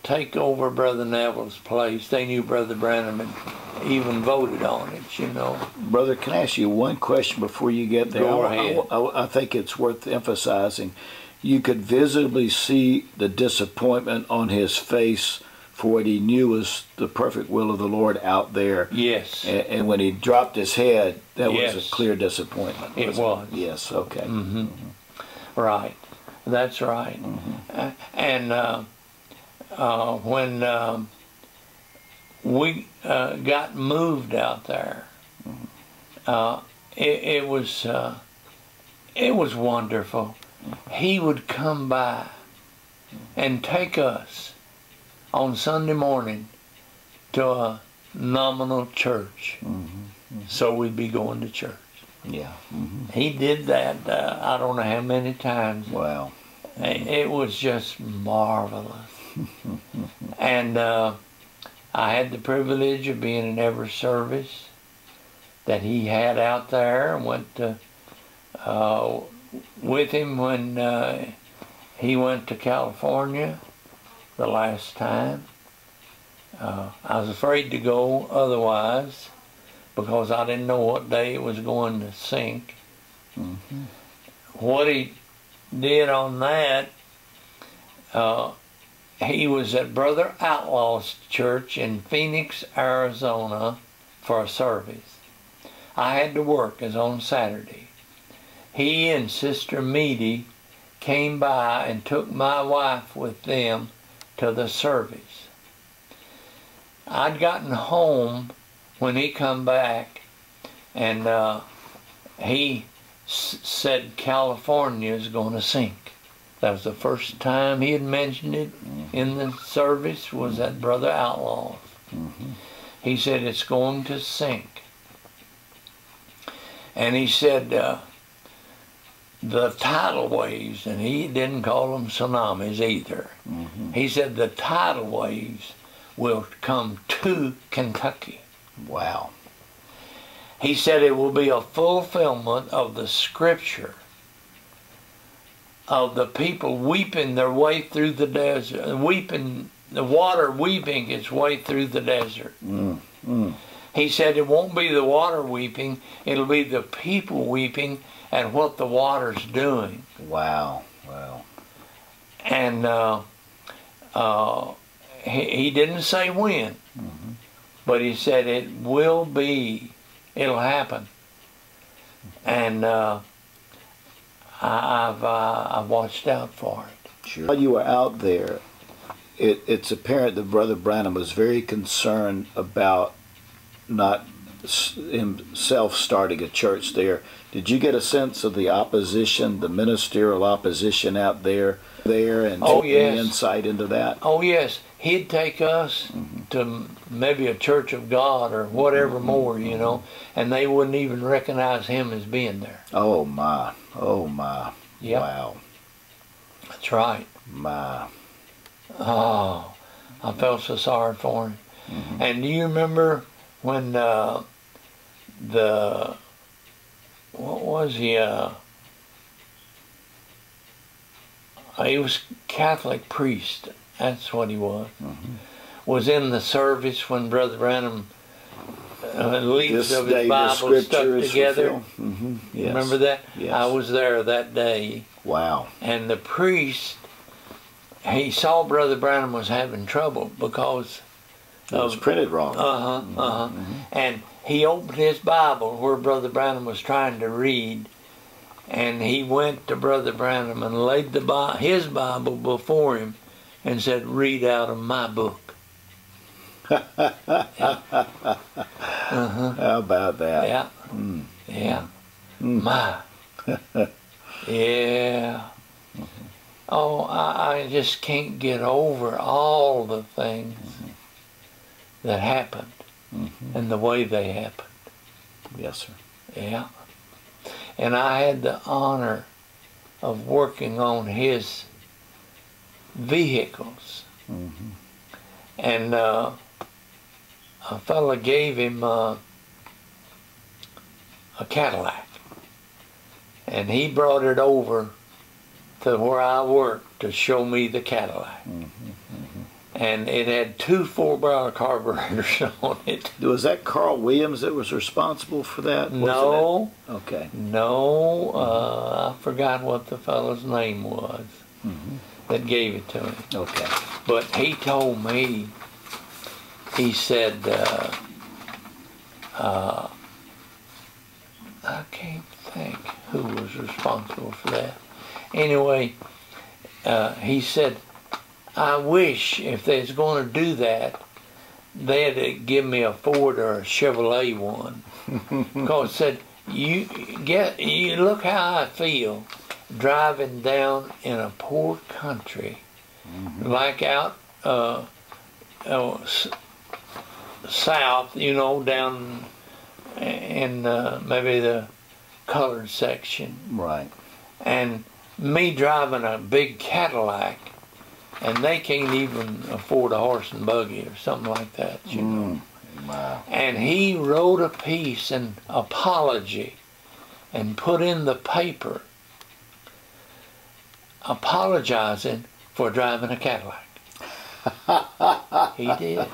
B: take over Brother Neville's place? They knew Brother Branham had even voted on it, you know.
A: Brother, can I ask you one question before you get there?
B: Go ahead.
A: I think it's worth emphasizing. You could visibly see the disappointment on his face for what he knew was the perfect will of the Lord out there.
B: Yes.
A: And when he dropped his head, that
B: Yes.
A: was a clear disappointment.
B: It was.
A: Yes, okay.
B: Mm-hmm. Right. That's right.
A: Mm-hmm.
B: And when we got moved out there, it was wonderful. He would come by and take us on Sunday morning to a nominal church. So we'd be going to church.
A: Yeah.
B: He did that I don't know how many times.
A: Wow.
B: It was just marvelous. And I had the privilege of being in every service that he had out there. I went to, with him when he went to California the last time. I was afraid to go otherwise because I didn't know what day it was going to sink. What he did on that, he was at Brother Outlaw's church in Phoenix, Arizona for a service. I had to work as on Saturday. He and Sister Meady came by and took my wife with them to the service. I'd gotten home when he come back, and he said California is going to sink. That was the first time he had mentioned it in the service, was at Brother Outlaw's. He said it's going to sink. And he said the tidal waves, and he didn't call them tsunamis either. He said the tidal waves will come to Kentucky.
A: Wow.
B: He said it will be a fulfillment of the scripture of the people weeping their way through the desert, weeping, the water weeping its way through the desert. He said it won't be the water weeping, it'll be the people weeping at what the water's doing.
A: Wow. Wow.
B: And he didn't say when, but he said it will be, it'll happen. And I've watched out for it.
A: Sure. While you were out there, it's apparent that Brother Branham was very concerned about not himself starting a church there. Did you get a sense of the opposition, the ministerial opposition out there, and any insight into that?
B: Oh yes, he'd take us to maybe a Church of God or whatever more, you know, and they wouldn't even recognize him as being there.
A: Oh my, oh my,
B: yep.
A: Wow.
B: That's right.
A: My.
B: Oh, I felt so sorry for him. And do you remember when what was he? He was Catholic priest. That's what he was. Was in the service when Brother Branham leaves of his Bible stuck together.
A: Yes.
B: Remember that?
A: Yes.
B: I was there that day.
A: Wow.
B: And the priest, he saw Brother Branham was having trouble because
A: it was printed wrong.
B: And he opened his Bible where Brother Branham was trying to read, and he went to Brother Branham and laid his Bible before him and said, "Read out of my book."
A: How about that?
B: Yeah. Yeah. My. Yeah. Oh, I just can't get over all the things that happened and the way they happened.
A: Yes, sir.
B: Yeah. And I had the honor of working on his vehicles. And a fella gave him a Cadillac. And he brought it over to where I worked to show me the Cadillac. And it had 2 4-barrel carburetors on it.
A: Was that Carl Williams that was responsible for that?
B: No.
A: Okay.
B: No, I forgot what the fellow's name was that gave it to me.
A: Okay.
B: But he told me he said, I can't think who was responsible for that. Anyway, he said, I wish if they was going to do that, they'd give me a Ford or a Chevrolet one. Because it said, you look how I feel driving down in a poor country, like out south, you know, down in maybe the colored section.
A: Right.
B: And me driving a big Cadillac, and they can't even afford a horse and buggy or something like that, you know.
A: Wow.
B: And he wrote a piece, an apology, and put in the paper apologizing for driving a Cadillac. He did.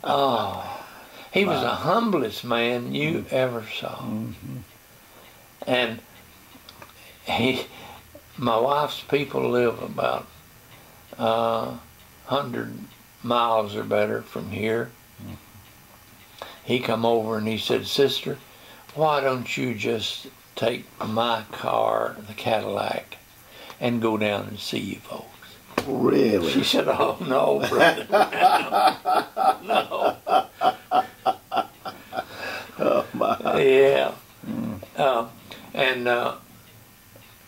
B: Oh, he was the humblest man you ever saw. And my wife's people live about 100 miles or better from here. He come over and he said, Sister, why don't you just take my car, the Cadillac, and go down and see you folks?
A: Really?
B: She said, oh, no, brother. No.
A: Oh, my.
B: Yeah. And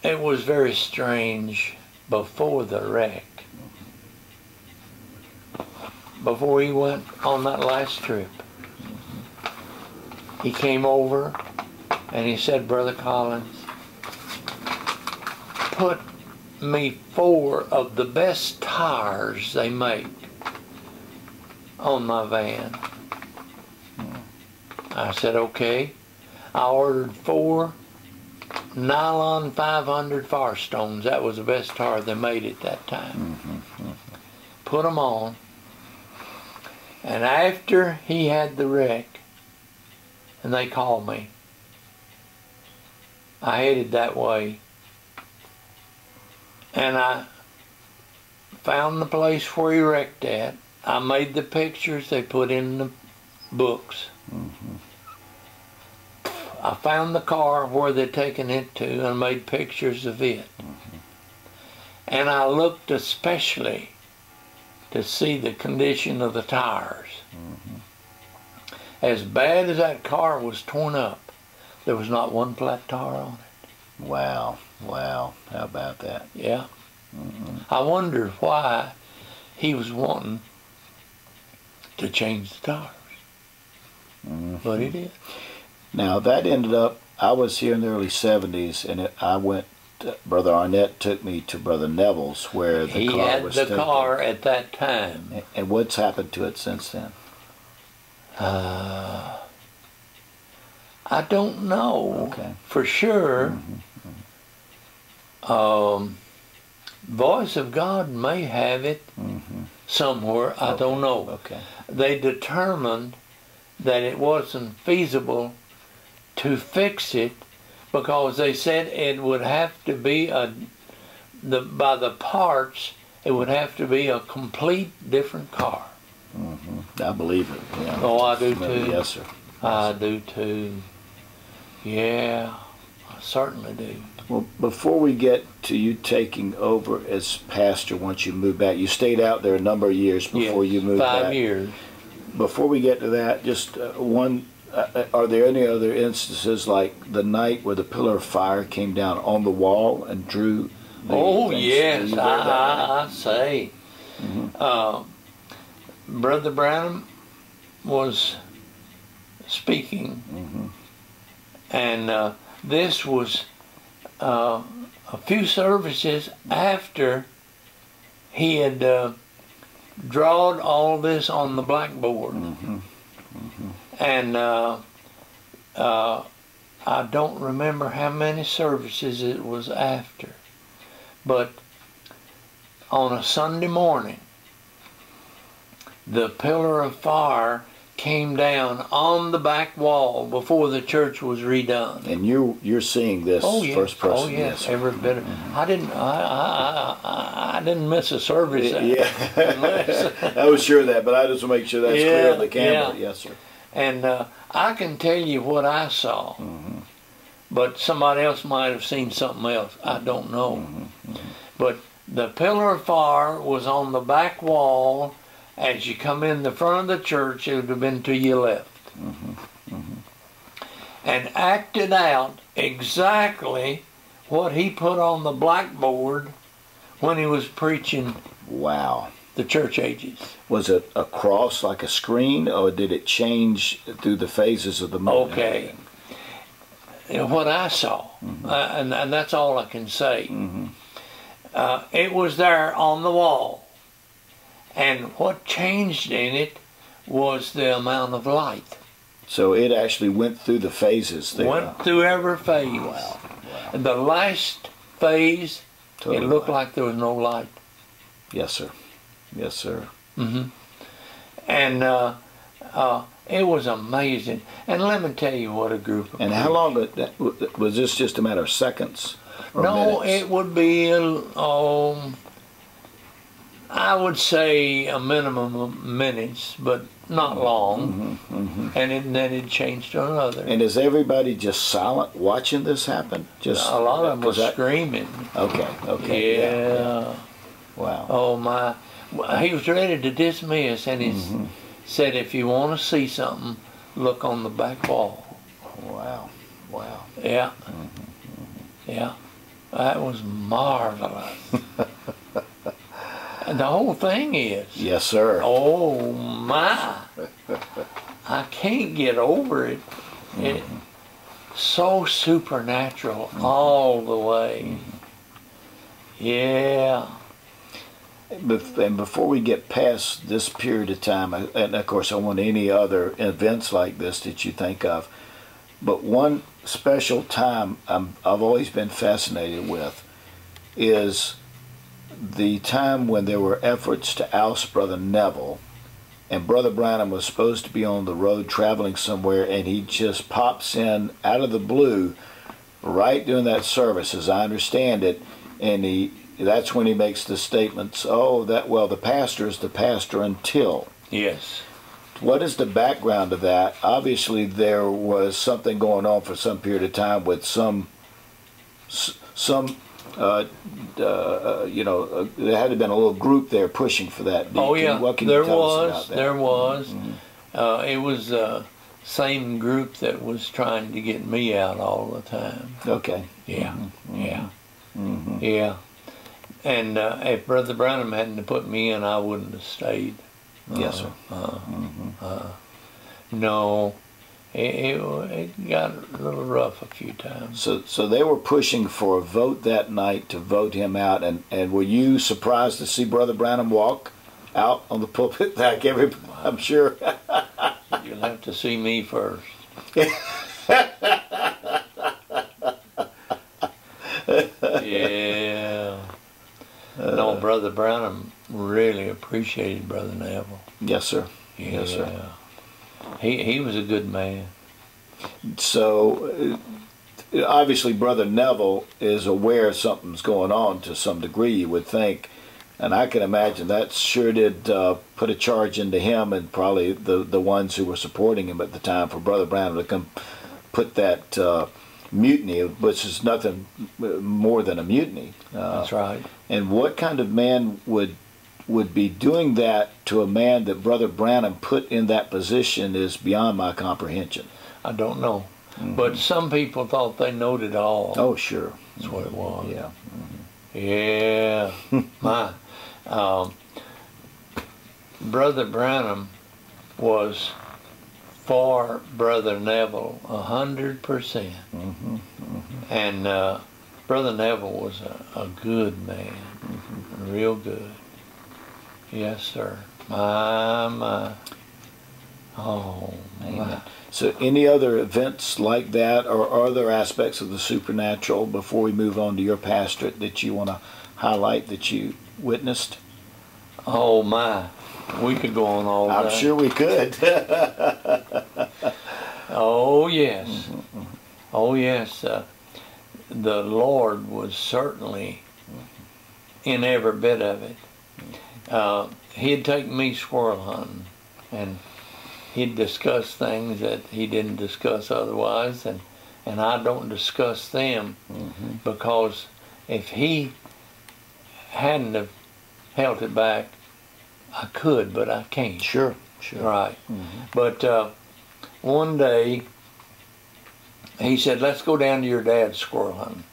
B: it was very strange before the wreck. Before he went on that last trip, he came over and he said, Brother Collins, put me 4 of the best tires they make on my van. I said, okay. I ordered 4 nylon 500 Firestones. That was the best tire they made at that time. Put them on. And after he had the wreck, and they called me, I headed that way. And I found the place where he wrecked at. I made the pictures they put in the books. I found the car where they'd taken it to and made pictures of it. And I looked especially to see the condition of the tires. As bad as that car was torn up, there was not one flat tire on it.
A: Wow. Wow. How about that?
B: Yeah. I wondered why he was wanting to change the tires. But he did.
A: Now, that ended up, I was here in the early 70s, and I went, Brother Arnett took me to Brother Neville's, where the car was
B: He had the car at that time.
A: And what's happened to it since then?
B: I don't know for sure. Voice of God may have it somewhere. I don't know. They determined that it wasn't feasible to fix it because they said it would have to be by the parts, it would have to be a complete different car.
A: I believe it. Yeah.
B: Oh, I do too.
A: Yes, sir.
B: I do too. Yeah, I certainly do.
A: Well, before we get to you taking over as pastor once you moved back, you stayed out there a number of years before you moved back.
B: 5 years.
A: Before we get to that, just one, are there any other instances like the night where the pillar of fire came down on the wall and drew the
B: Oh,
A: things?
B: yes, I say. Brother Branham was speaking, and this was a few services after he had drawed all this on the blackboard. And I don't remember how many services it was after, but on a Sunday morning, the pillar of fire came down on the back wall before the church was redone.
A: And you're seeing this first person.
B: Oh yes, every bit of. I didn't miss a service.
A: Yeah, I was sure of that, but I just want to make sure that's clear on the camera.
B: Yeah.
A: Yes, sir.
B: And I can tell you what I saw, but somebody else might have seen something else. I don't know. But the pillar of fire was on the back wall. As you come in the front of the church, it would have been to your left. And acted out exactly what he put on the blackboard when he was preaching.
A: Wow.
B: The church ages.
A: Was it a cross like a screen, or did it change through the phases of the movement?
B: Okay. What I saw, and that's all I can say, it was there on the wall. And what changed in it was the amount of light.
A: So it actually went through the phases there.
B: Went through every phase.
A: Wow.
B: And the last phase,
A: Totally
B: it looked like there was no light.
A: Yes, sir. Yes, sir.
B: And it was amazing. And let me tell you what a group of
A: And how long was this? Just a matter of seconds? Or
B: No,
A: minutes?
B: it would be, I would say a minimum of minutes, but not long. And then it changed to another.
A: And is everybody just silent watching this happen? Just
B: A lot of them were screaming.
A: Okay. Okay.
B: Yeah.
A: Wow.
B: Oh my. He was ready to dismiss, and he said, if you want to see something, look on the back wall.
A: Wow. Wow.
B: Yeah. Yeah. That was marvelous. And the whole thing is.
A: Yes, sir.
B: Oh my. I can't get over it. It's so supernatural all the way. Yeah.
A: And before we get past this period of time, and of course I want any other events like this that you think of, but one special time I've always been fascinated with is the time when there were efforts to oust Brother Neville, and Brother Branham was supposed to be on the road traveling somewhere, and he just pops in out of the blue right during that service, as I understand it, and that's when he makes the statements, the pastor is the pastor until.
B: Yes.
A: What is the background of that? Obviously there was something going on for some period of time with there had to have been a little group there pushing for that.
B: Oh yeah,
A: what can you tell us about that?
B: There was. It was the same group that was trying to get me out all the time.
A: Okay.
B: Yeah, yeah. And if Brother Branham hadn't put me in, I wouldn't have stayed.
A: Yes, sir.
B: No, it got a little rough a few times.
A: So they were pushing for a vote that night to vote him out, and were you surprised to see Brother Branham walk out on the pulpit like everybody? I'm sure.
B: You'll have to see me first. Yeah. No, Brother Branham really appreciated Brother Neville.
A: Yes, sir.
B: Yeah.
A: Yes, sir.
B: He was a good man.
A: So obviously Brother Neville is aware something's going on to some degree, you would think, and I can imagine that sure did put a charge into him and probably the ones who were supporting him at the time for Brother Branham to come put that mutiny, which is nothing more than a mutiny.
B: That's right.
A: And what kind of man would be doing that to a man that Brother Branham put in that position is beyond my comprehension.
B: I don't know. But some people thought they knowed it all.
A: Oh, sure.
B: That's what it was.
A: Yeah.
B: Yeah. My Brother Branham was for Brother Neville 100%. And Brother Neville was a good man, real good. Yes, sir. My. Oh, my.
A: So any other events like that or other aspects of the supernatural before we move on to your pastorate that you want to highlight that you witnessed?
B: Oh, my. We could go on all day.
A: I'm sure we could.
B: Oh, yes. Oh, yes. The Lord was certainly in every bit of it. He'd take me squirrel hunting, and he'd discuss things that he didn't discuss otherwise, and I don't discuss them because if he hadn't have held it back, I could, but I can't.
A: Sure.
B: Right. But one day, he said, let's go down to your dad's squirrel hunting.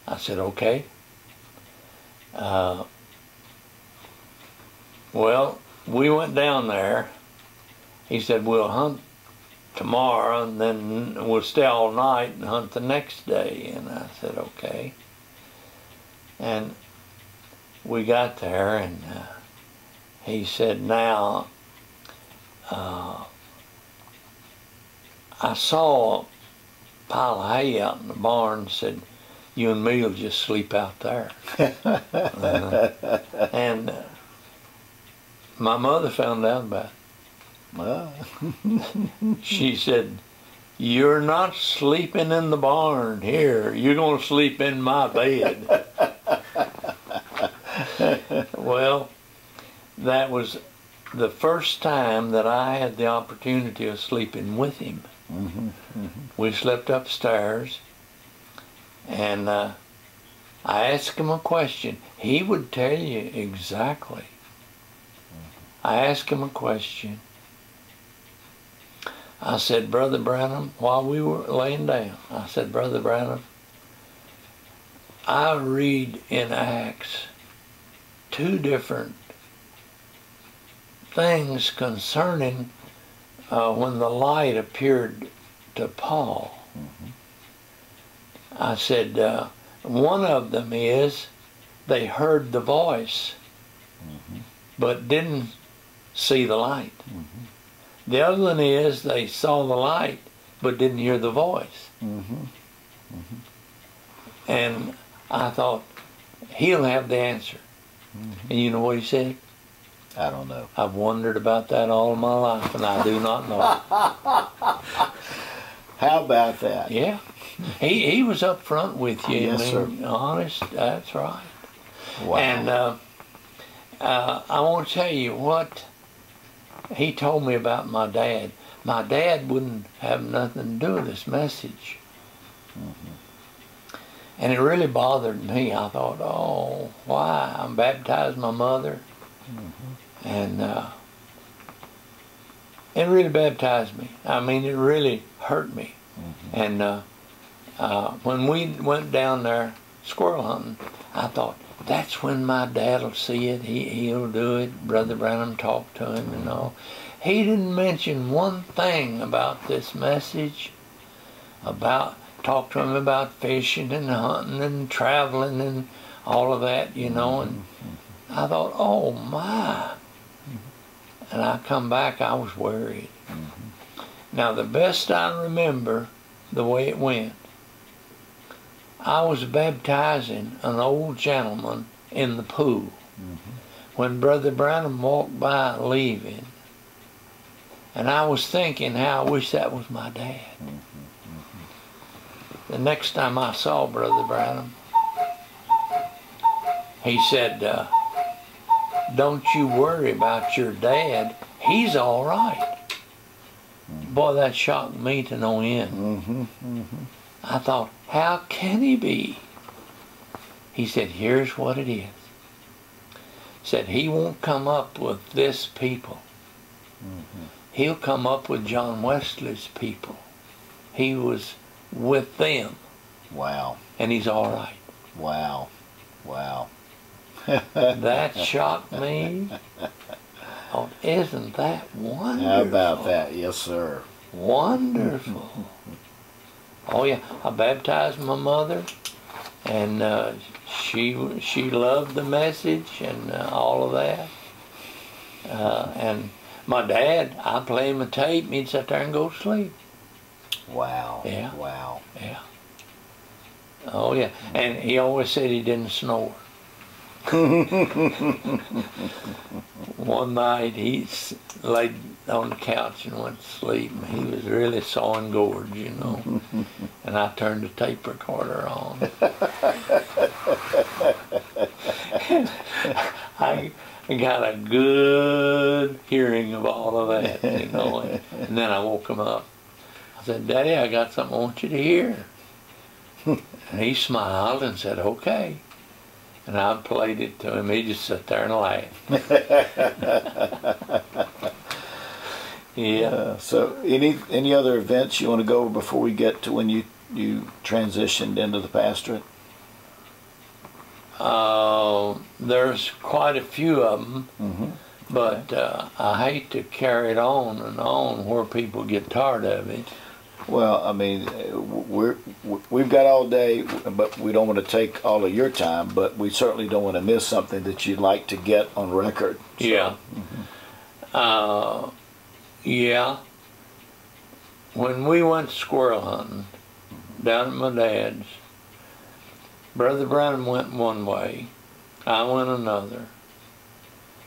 B: I said, okay. Well, we went down there. He said, we'll hunt tomorrow, and then we'll stay all night and hunt the next day. And I said, okay. And we got there, and he said, now, I saw a pile of hay out in the barn and said, you and me will just sleep out there. And my mother found out about it. She said, you're not sleeping in the barn here. You're going to sleep in my bed. Well, that was the first time that I had the opportunity of sleeping with him. We slept upstairs, and I asked him a question. He would tell you exactly. I asked him a question. I said, Brother Branham, while we were laying down, I said, Brother Branham, I read in Acts 2 different things concerning when the light appeared to Paul. I said, one of them is they heard the voice but didn't see the light. The other one is they saw the light but didn't hear the voice. And I thought, he'll have the answer. And you know what he said?
A: I don't know.
B: I've wondered about that all my life, and I do not know.
A: How about that?
B: Yeah. He was up front with you.
A: Yes, sir.
B: Honest, that's right.
A: Wow.
B: And I want to tell you what he told me about my dad. My dad wouldn't have nothing to do with this message. And it really bothered me. I thought, oh, why? I baptized my mother. And it really baptized me. I mean, it really hurt me. And when we went down there squirrel hunting, I thought, that's when my dad will see it. He'll do it. Brother Branham talked to him and all. He didn't mention one thing about this message, talk to him about fishing and hunting and traveling and all of that, you know. And I thought, oh my. And I come back, I was worried. Now the best I remember the way it went, I was baptizing an old gentleman in the pool. When Brother Branham walked by leaving, and I was thinking how I wish that was my dad. The next time I saw Brother Branham, he said, don't you worry about your dad. He's all right. Boy, that shocked me to no end. I thought, how can he be? He said, here's what it is. He said, he won't come up with this people. He'll come up with John Wesley's people. He was with them.
A: Wow.
B: And he's all right.
A: Wow. Wow.
B: That shocked me. Oh, isn't that wonderful?
A: How about that? Yes, sir.
B: Wonderful. Oh yeah, I baptized my mother, and she loved the message and all of that. And my dad, I play him a tape, and he'd sit there and go to sleep.
A: Wow.
B: Yeah.
A: Wow.
B: Yeah. Oh yeah, and he always said he didn't snore. One night he laid on the couch and went to sleep. He was really sawing gourds, you know. And I turned the tape recorder on. And I got a good hearing of all of that, you know. And then I woke him up. I said, "Daddy, I got something I want you to hear." And he smiled and said, "Okay." And I played it to him. He just sat there and laughed. Yeah.
A: So any other events you want to go over before we get to when you transitioned into the pastorate?
B: There's quite a few of them, but I hate to carry it on and on where people get tired of it.
A: Well, I mean, we've got all day, but we don't want to take all of your time, but we certainly don't want to miss something that you'd like to get on record. So.
B: Yeah. Yeah. When we went squirrel hunting down at my dad's, Brother Branham went one way, I went another,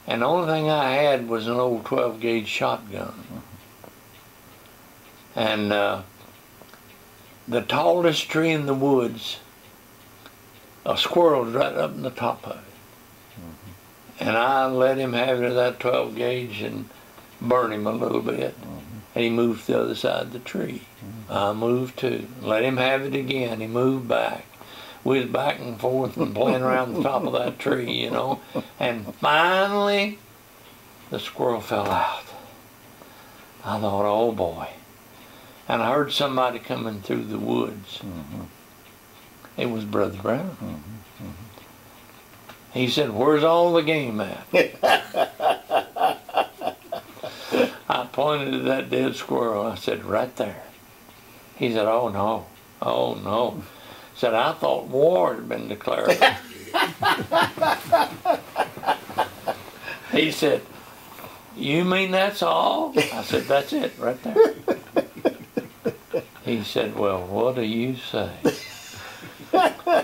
B: and the only thing I had was an old 12-gauge shotgun. And the tallest tree in the woods, a squirrel was right up in the top of it. And I let him have it at that 12-gauge and burn him a little bit. And he moved to the other side of the tree. I moved too. Let him have it again. He moved back. We was back and forth and playing around the top of that tree, you know. And finally, the squirrel fell out. I thought, oh boy. And I heard somebody coming through the woods. It was Brother Branham. He said, "Where's all the game at?" I pointed to that dead squirrel. I said, "Right there." He said, "Oh no, oh no." He said, "I thought war had been declared." He said, "You mean that's all?" I said, "That's it, right there." He said, "Well, what do you say?"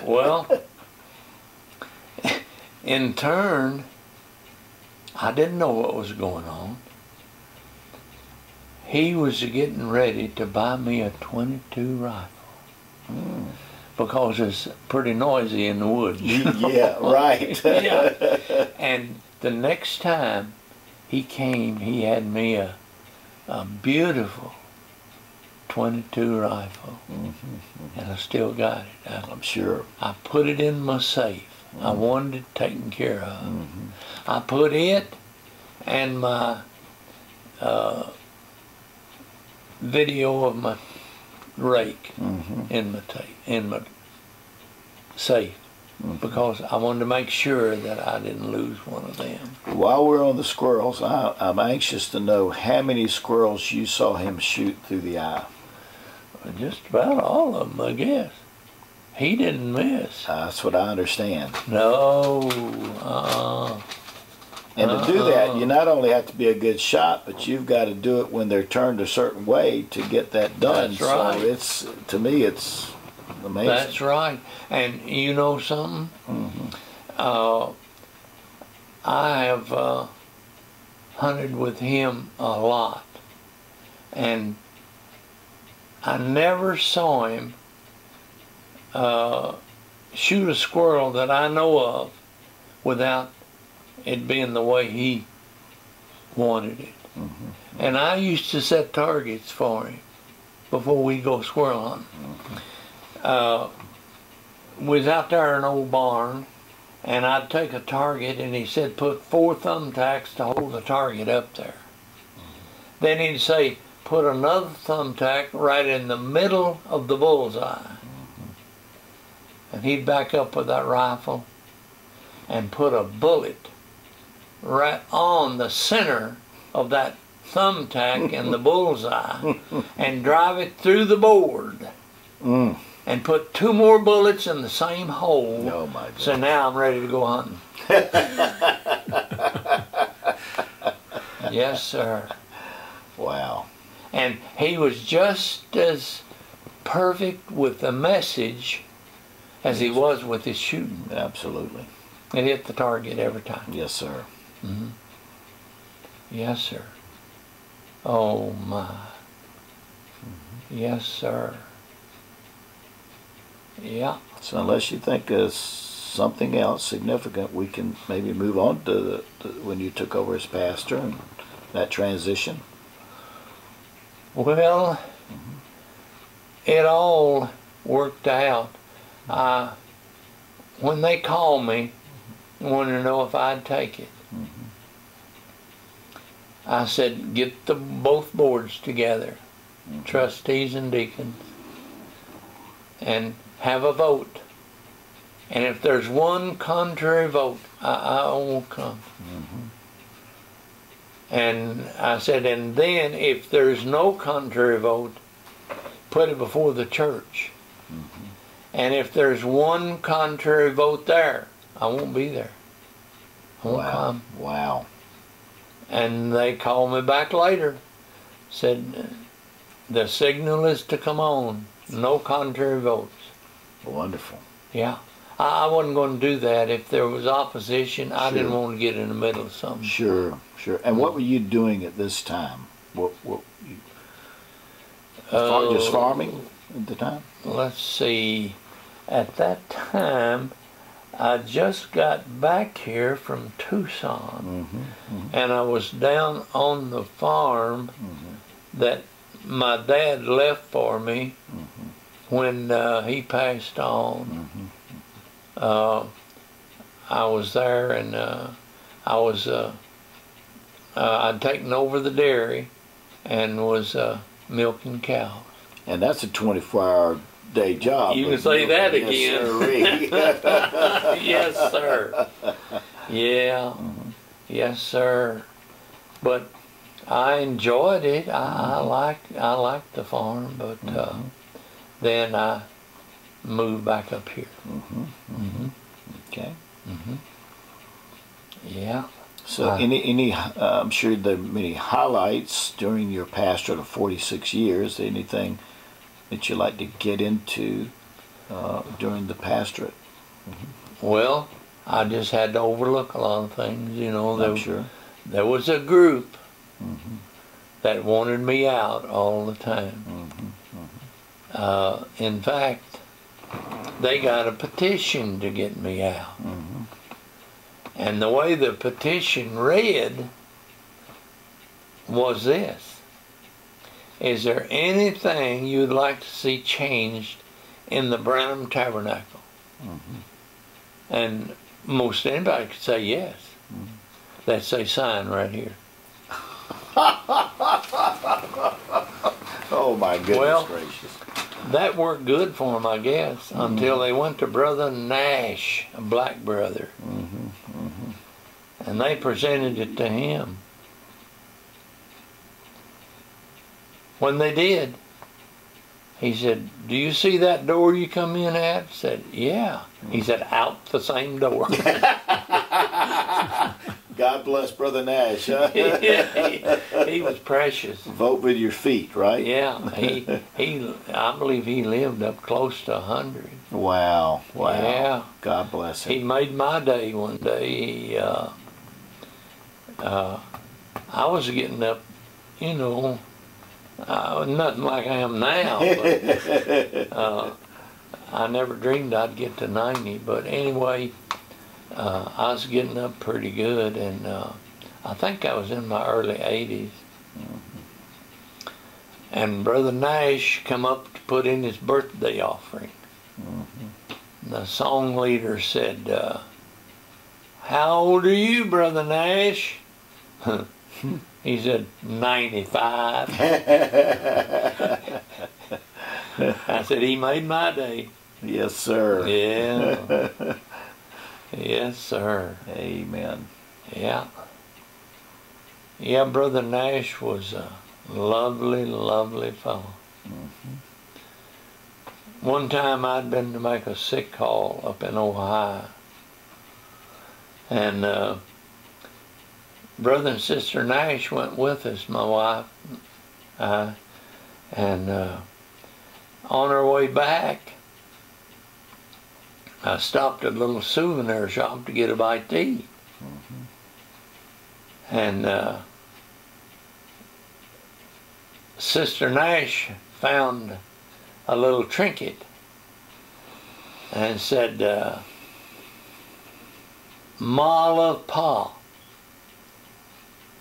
B: Well, in turn, I didn't know what was going on. He was getting ready to buy me a .22 rifle. Because it's pretty noisy in the woods.
A: Yeah, right.
B: Yeah. And the next time he came, he had me a beautiful .22 rifle. And I still got it.
A: I'm sure.
B: I put it in my safe. I wanted it taken care of. I put it and my video of my rake in my safe because I wanted to make sure that I didn't lose one of them.
A: While we're on the squirrels, I'm anxious to know how many squirrels you saw him shoot through the eye.
B: Just about all of them, I guess. He didn't miss.
A: That's what I understand.
B: No.
A: And to do that, you not only have to be a good shot, but you've got to do it when they're turned a certain way to get that done.
B: That's right.
A: So it's, to me, it's amazing.
B: That's right. And you know something? I have hunted with him a lot. And I never saw him shoot a squirrel that I know of without it being the way he wanted it. And I used to set targets for him before we go squirrel hunting. We was out there in an old barn, and I'd take a target, and he said put 4 thumbtacks to hold the target up there. Then he'd say put another thumbtack right in the middle of the bullseye. And he'd back up with that rifle and put a bullet right on the center of that thumbtack in the bullseye and drive it through the board and put 2 more bullets in the same hole.
A: Oh my God.
B: So now I'm ready to go hunting. Yes, sir.
A: Wow.
B: And he was just as perfect with the message as he was with his shooting.
A: Absolutely.
B: It hit the target every time.
A: Yes, sir.
B: Mm-hmm. Yes, sir. Oh, my. Mm-hmm. Yes, sir. Yeah.
A: So unless you think of something else significant, we can maybe move on to when you took over as pastor and that transition.
B: Well, it all worked out. When they called me, wanted to know if I'd take it. I said, get both boards together, trustees and deacons, and have a vote. And if there's one contrary vote, I won't come. And I said, and then if there's no contrary vote, put it before the church. And if there's one contrary vote there, I won't be there. I won't come.
A: Wow.
B: And they called me back later, said, the signal is to come on, no contrary votes.
A: Wonderful.
B: Yeah. I wasn't going to do that. If there was opposition, I didn't want to get in the middle of something.
A: Sure, sure. And what were you doing at this time? What you, just farming at the time?
B: Let's see. At that time, I just got back here from Tucson, and I was down on the farm that my dad left for me when he passed on. I was there, and I'd taken over the dairy and was milking cows.
A: And that's a 24-hour day job.
B: You can say that
A: again.
B: Yes, sir. Yeah. Yes, sir. But I enjoyed it. I liked the farm, but then I moved back up here.
A: Okay.
B: Yeah.
A: So any I'm sure there are many highlights during your pastorate of 46 years. Anything that you like to get into during the pastorate?
B: Well, I just had to overlook a lot of things. You know,
A: I'm sure.
B: There was a group that wanted me out all the time. In fact, they got a petition to get me out. And the way the petition read was this: is there anything you'd like to see changed in the Branham Tabernacle? And most anybody could say yes. That's a sign right here.
A: Oh my goodness gracious.
B: That worked good for them, I guess, until they went to Brother Nash, a black brother. And they presented it to him. When they did, he said, do you see that door you come in at? I said, yeah. He said, out the same door.
A: God bless Brother Nash. Huh?
B: He was precious.
A: Vote with your feet, right?
B: Yeah. I believe he lived up close to 100.
A: Wow.
B: Yeah.
A: God bless him.
B: He made my day one day. I was getting up, you know, nothing like I am now, but I never dreamed I'd get to 90. But anyway, I was getting up pretty good, and I think I was in my early 80s. And Brother Nash come up to put in his birthday offering. The song leader said, how old are you, Brother Nash? He said, 95. I said, he made my day.
A: Yes, sir.
B: Yeah. Yes, sir.
A: Amen.
B: Yeah. Yeah, Brother Nash was a lovely, lovely fellow. One time I'd been to make a sick call up in Ohio. And Brother and Sister Nash went with us, my wife. And on our way back, I stopped at a little souvenir shop to get a bite to eat. And Sister Nash found a little trinket and said, Ma loved Pa.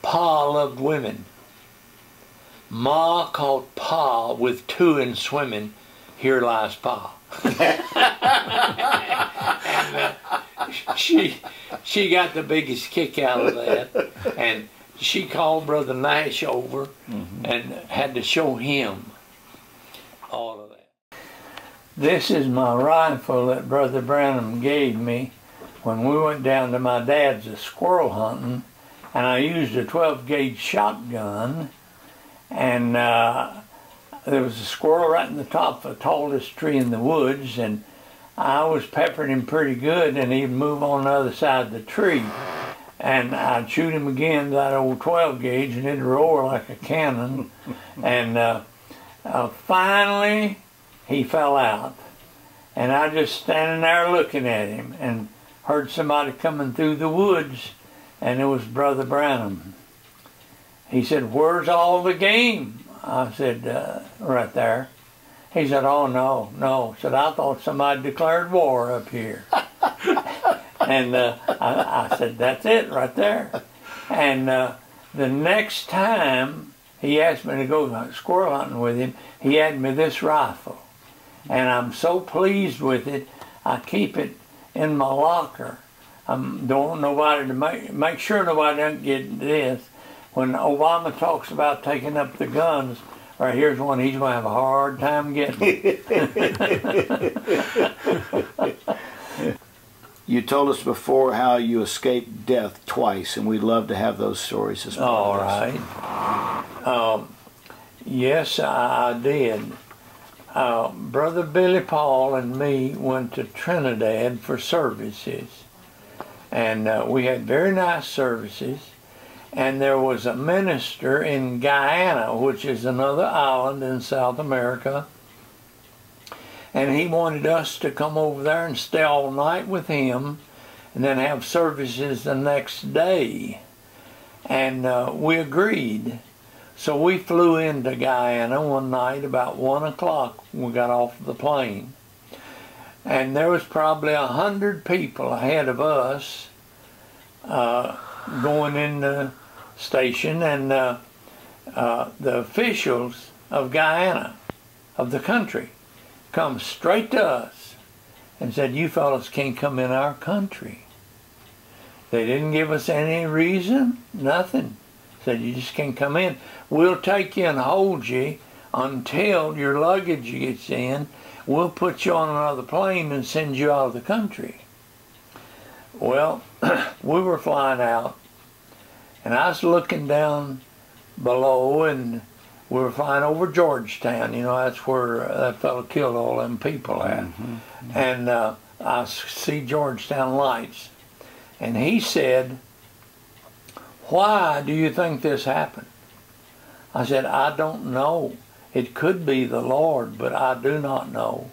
B: Pa loved women. Ma caught Pa with two in swimming. Here lies Pa. And she got the biggest kick out of that. And she called Brother Nash over and had to show him all of that. This is my rifle that Brother Branham gave me when we went down to my dad's squirrel hunting, and I used a 12-gauge shotgun, and there was a squirrel right in the top of the tallest tree in the woods, and I was peppering him pretty good, and he'd move on the other side of the tree. And I'd shoot him again, that old 12-gauge, and it'd roar like a cannon. And finally, he fell out. And I just standing there looking at him, and heard somebody coming through the woods, and it was Brother Branham. He said, "Where's all the game?" I said, "Right there." He said, "Oh, no, no." I said, "I thought somebody declared war up here." And I said, "That's it right there." And the next time he asked me to go squirrel hunting with him, he had me this rifle. And I'm so pleased with it, I keep it in my locker. I don't want nobody to make sure nobody doesn't get this. When Obama talks about taking up the guns, right here's one he's going to have a hard time getting.
A: You told us before how you escaped death twice, and we'd love to have those stories as well.
B: All right. Yes, I did. Brother Billy Paul and me went to Trinidad for services. And we had very nice services. And there was a minister in Guyana, which is another island in South America. And he wanted us to come over there and stay all night with him and then have services the next day. And we agreed. So we flew into Guyana one night about 1 o'clock when we got off the plane. And there was probably 100 people ahead of us going in the station. And the officials of Guyana, of the country, come straight to us and said, "You fellas can't come in our country." They didn't give us any reason, nothing. Said, "You just can't come in. We'll take you and hold you until your luggage gets in. We'll put you on another plane and send you out of the country." Well, we were flying out, and I was looking down below, and we were flying over Georgetown. You know, that's where that fellow killed all them people at. And I see Georgetown lights. And he said, "Why do you think this happened?" I said, "I don't know. It could be the Lord, but I do not know."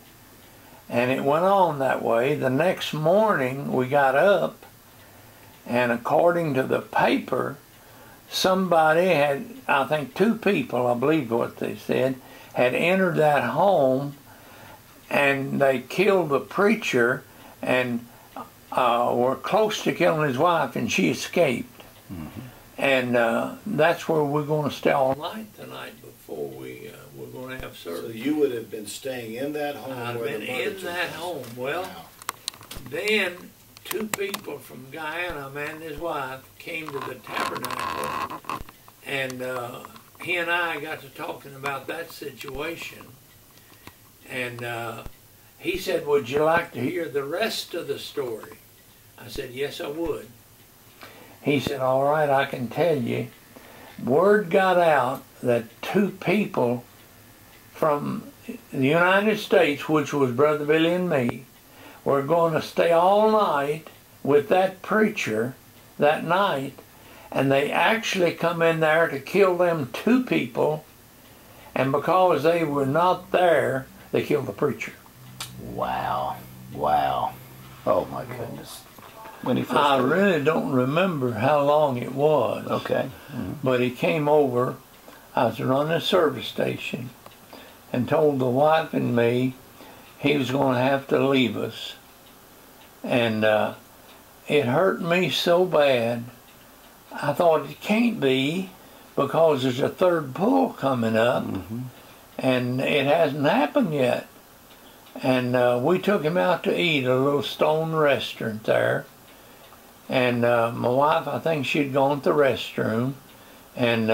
B: And it went on that way. The next morning we got up, and according to the paper, somebody had, I think 2 people, I believe what they said, had entered that home, and they killed the preacher and were close to killing his wife, and she escaped. And that's where we're going to stay all night tonight before we're going to have service.
A: So you would have been staying in that home?
B: I've
A: where
B: been
A: the mother
B: in that home. Well, then 2 people from Guyana, a man and his wife, came to the tabernacle, and he and I got to talking about that situation. And he said, "Would you like to hear the rest of the story?" I said, "Yes, I would." He said, "All right, I can tell you. Word got out that 2 people from the United States, which was Brother Billy and me, were going to stay all night with that preacher that night, and they actually come in there to kill them 2 people, and because they were not there, they killed the preacher."
A: Wow. Wow. Oh my goodness. When he first
B: I
A: started?
B: really don't remember how long it was.
A: Okay. Mm-hmm.
B: But he came over. I was running a service station and told the wife and me he was going to have to leave us. And it hurt me so bad. I thought it can't be, because there's a third pull coming up, and it hasn't happened yet. And we took him out to eat at a little stone restaurant there. And my wife, I think she'd gone to the restroom. And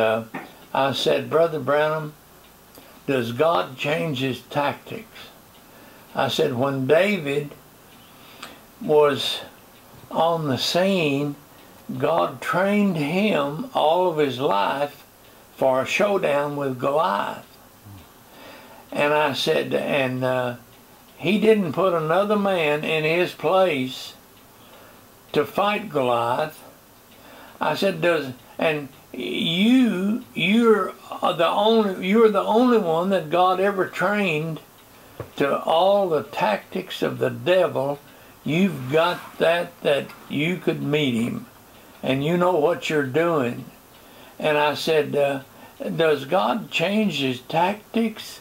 B: I said, Brother Branham, does God change his tactics? I said, when David was on the scene, God trained him all of his life for a showdown with Goliath. And I said, and he didn't put another man in his place to fight Goliath. I said, and you're the only one that God ever trained to all the tactics of the devil. You've got that you could meet him, and you know what you're doing. And I said, does God change his tactics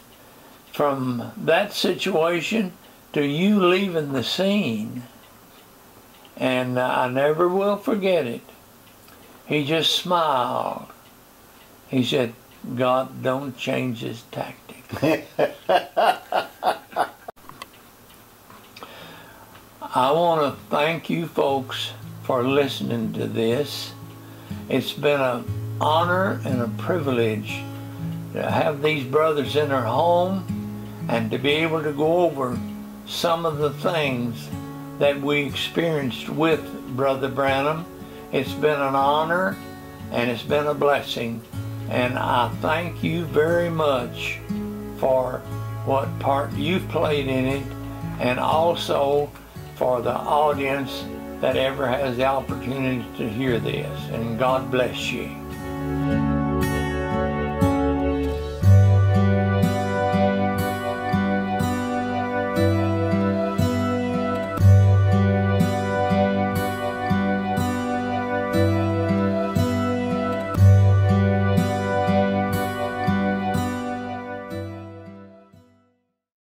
B: from that situation to you leaving the scene? And I never will forget it. He just smiled. He said, God don't change his tactics. I want to thank you folks for listening to this. It's been an honor and a privilege to have these brothers in our home and to be able to go over some of the things that we experienced with Brother Branham. It's been an honor and it's been a blessing, and I thank you very much for what part you've played in it, and also for the audience that ever has the opportunity to hear this. And God bless you.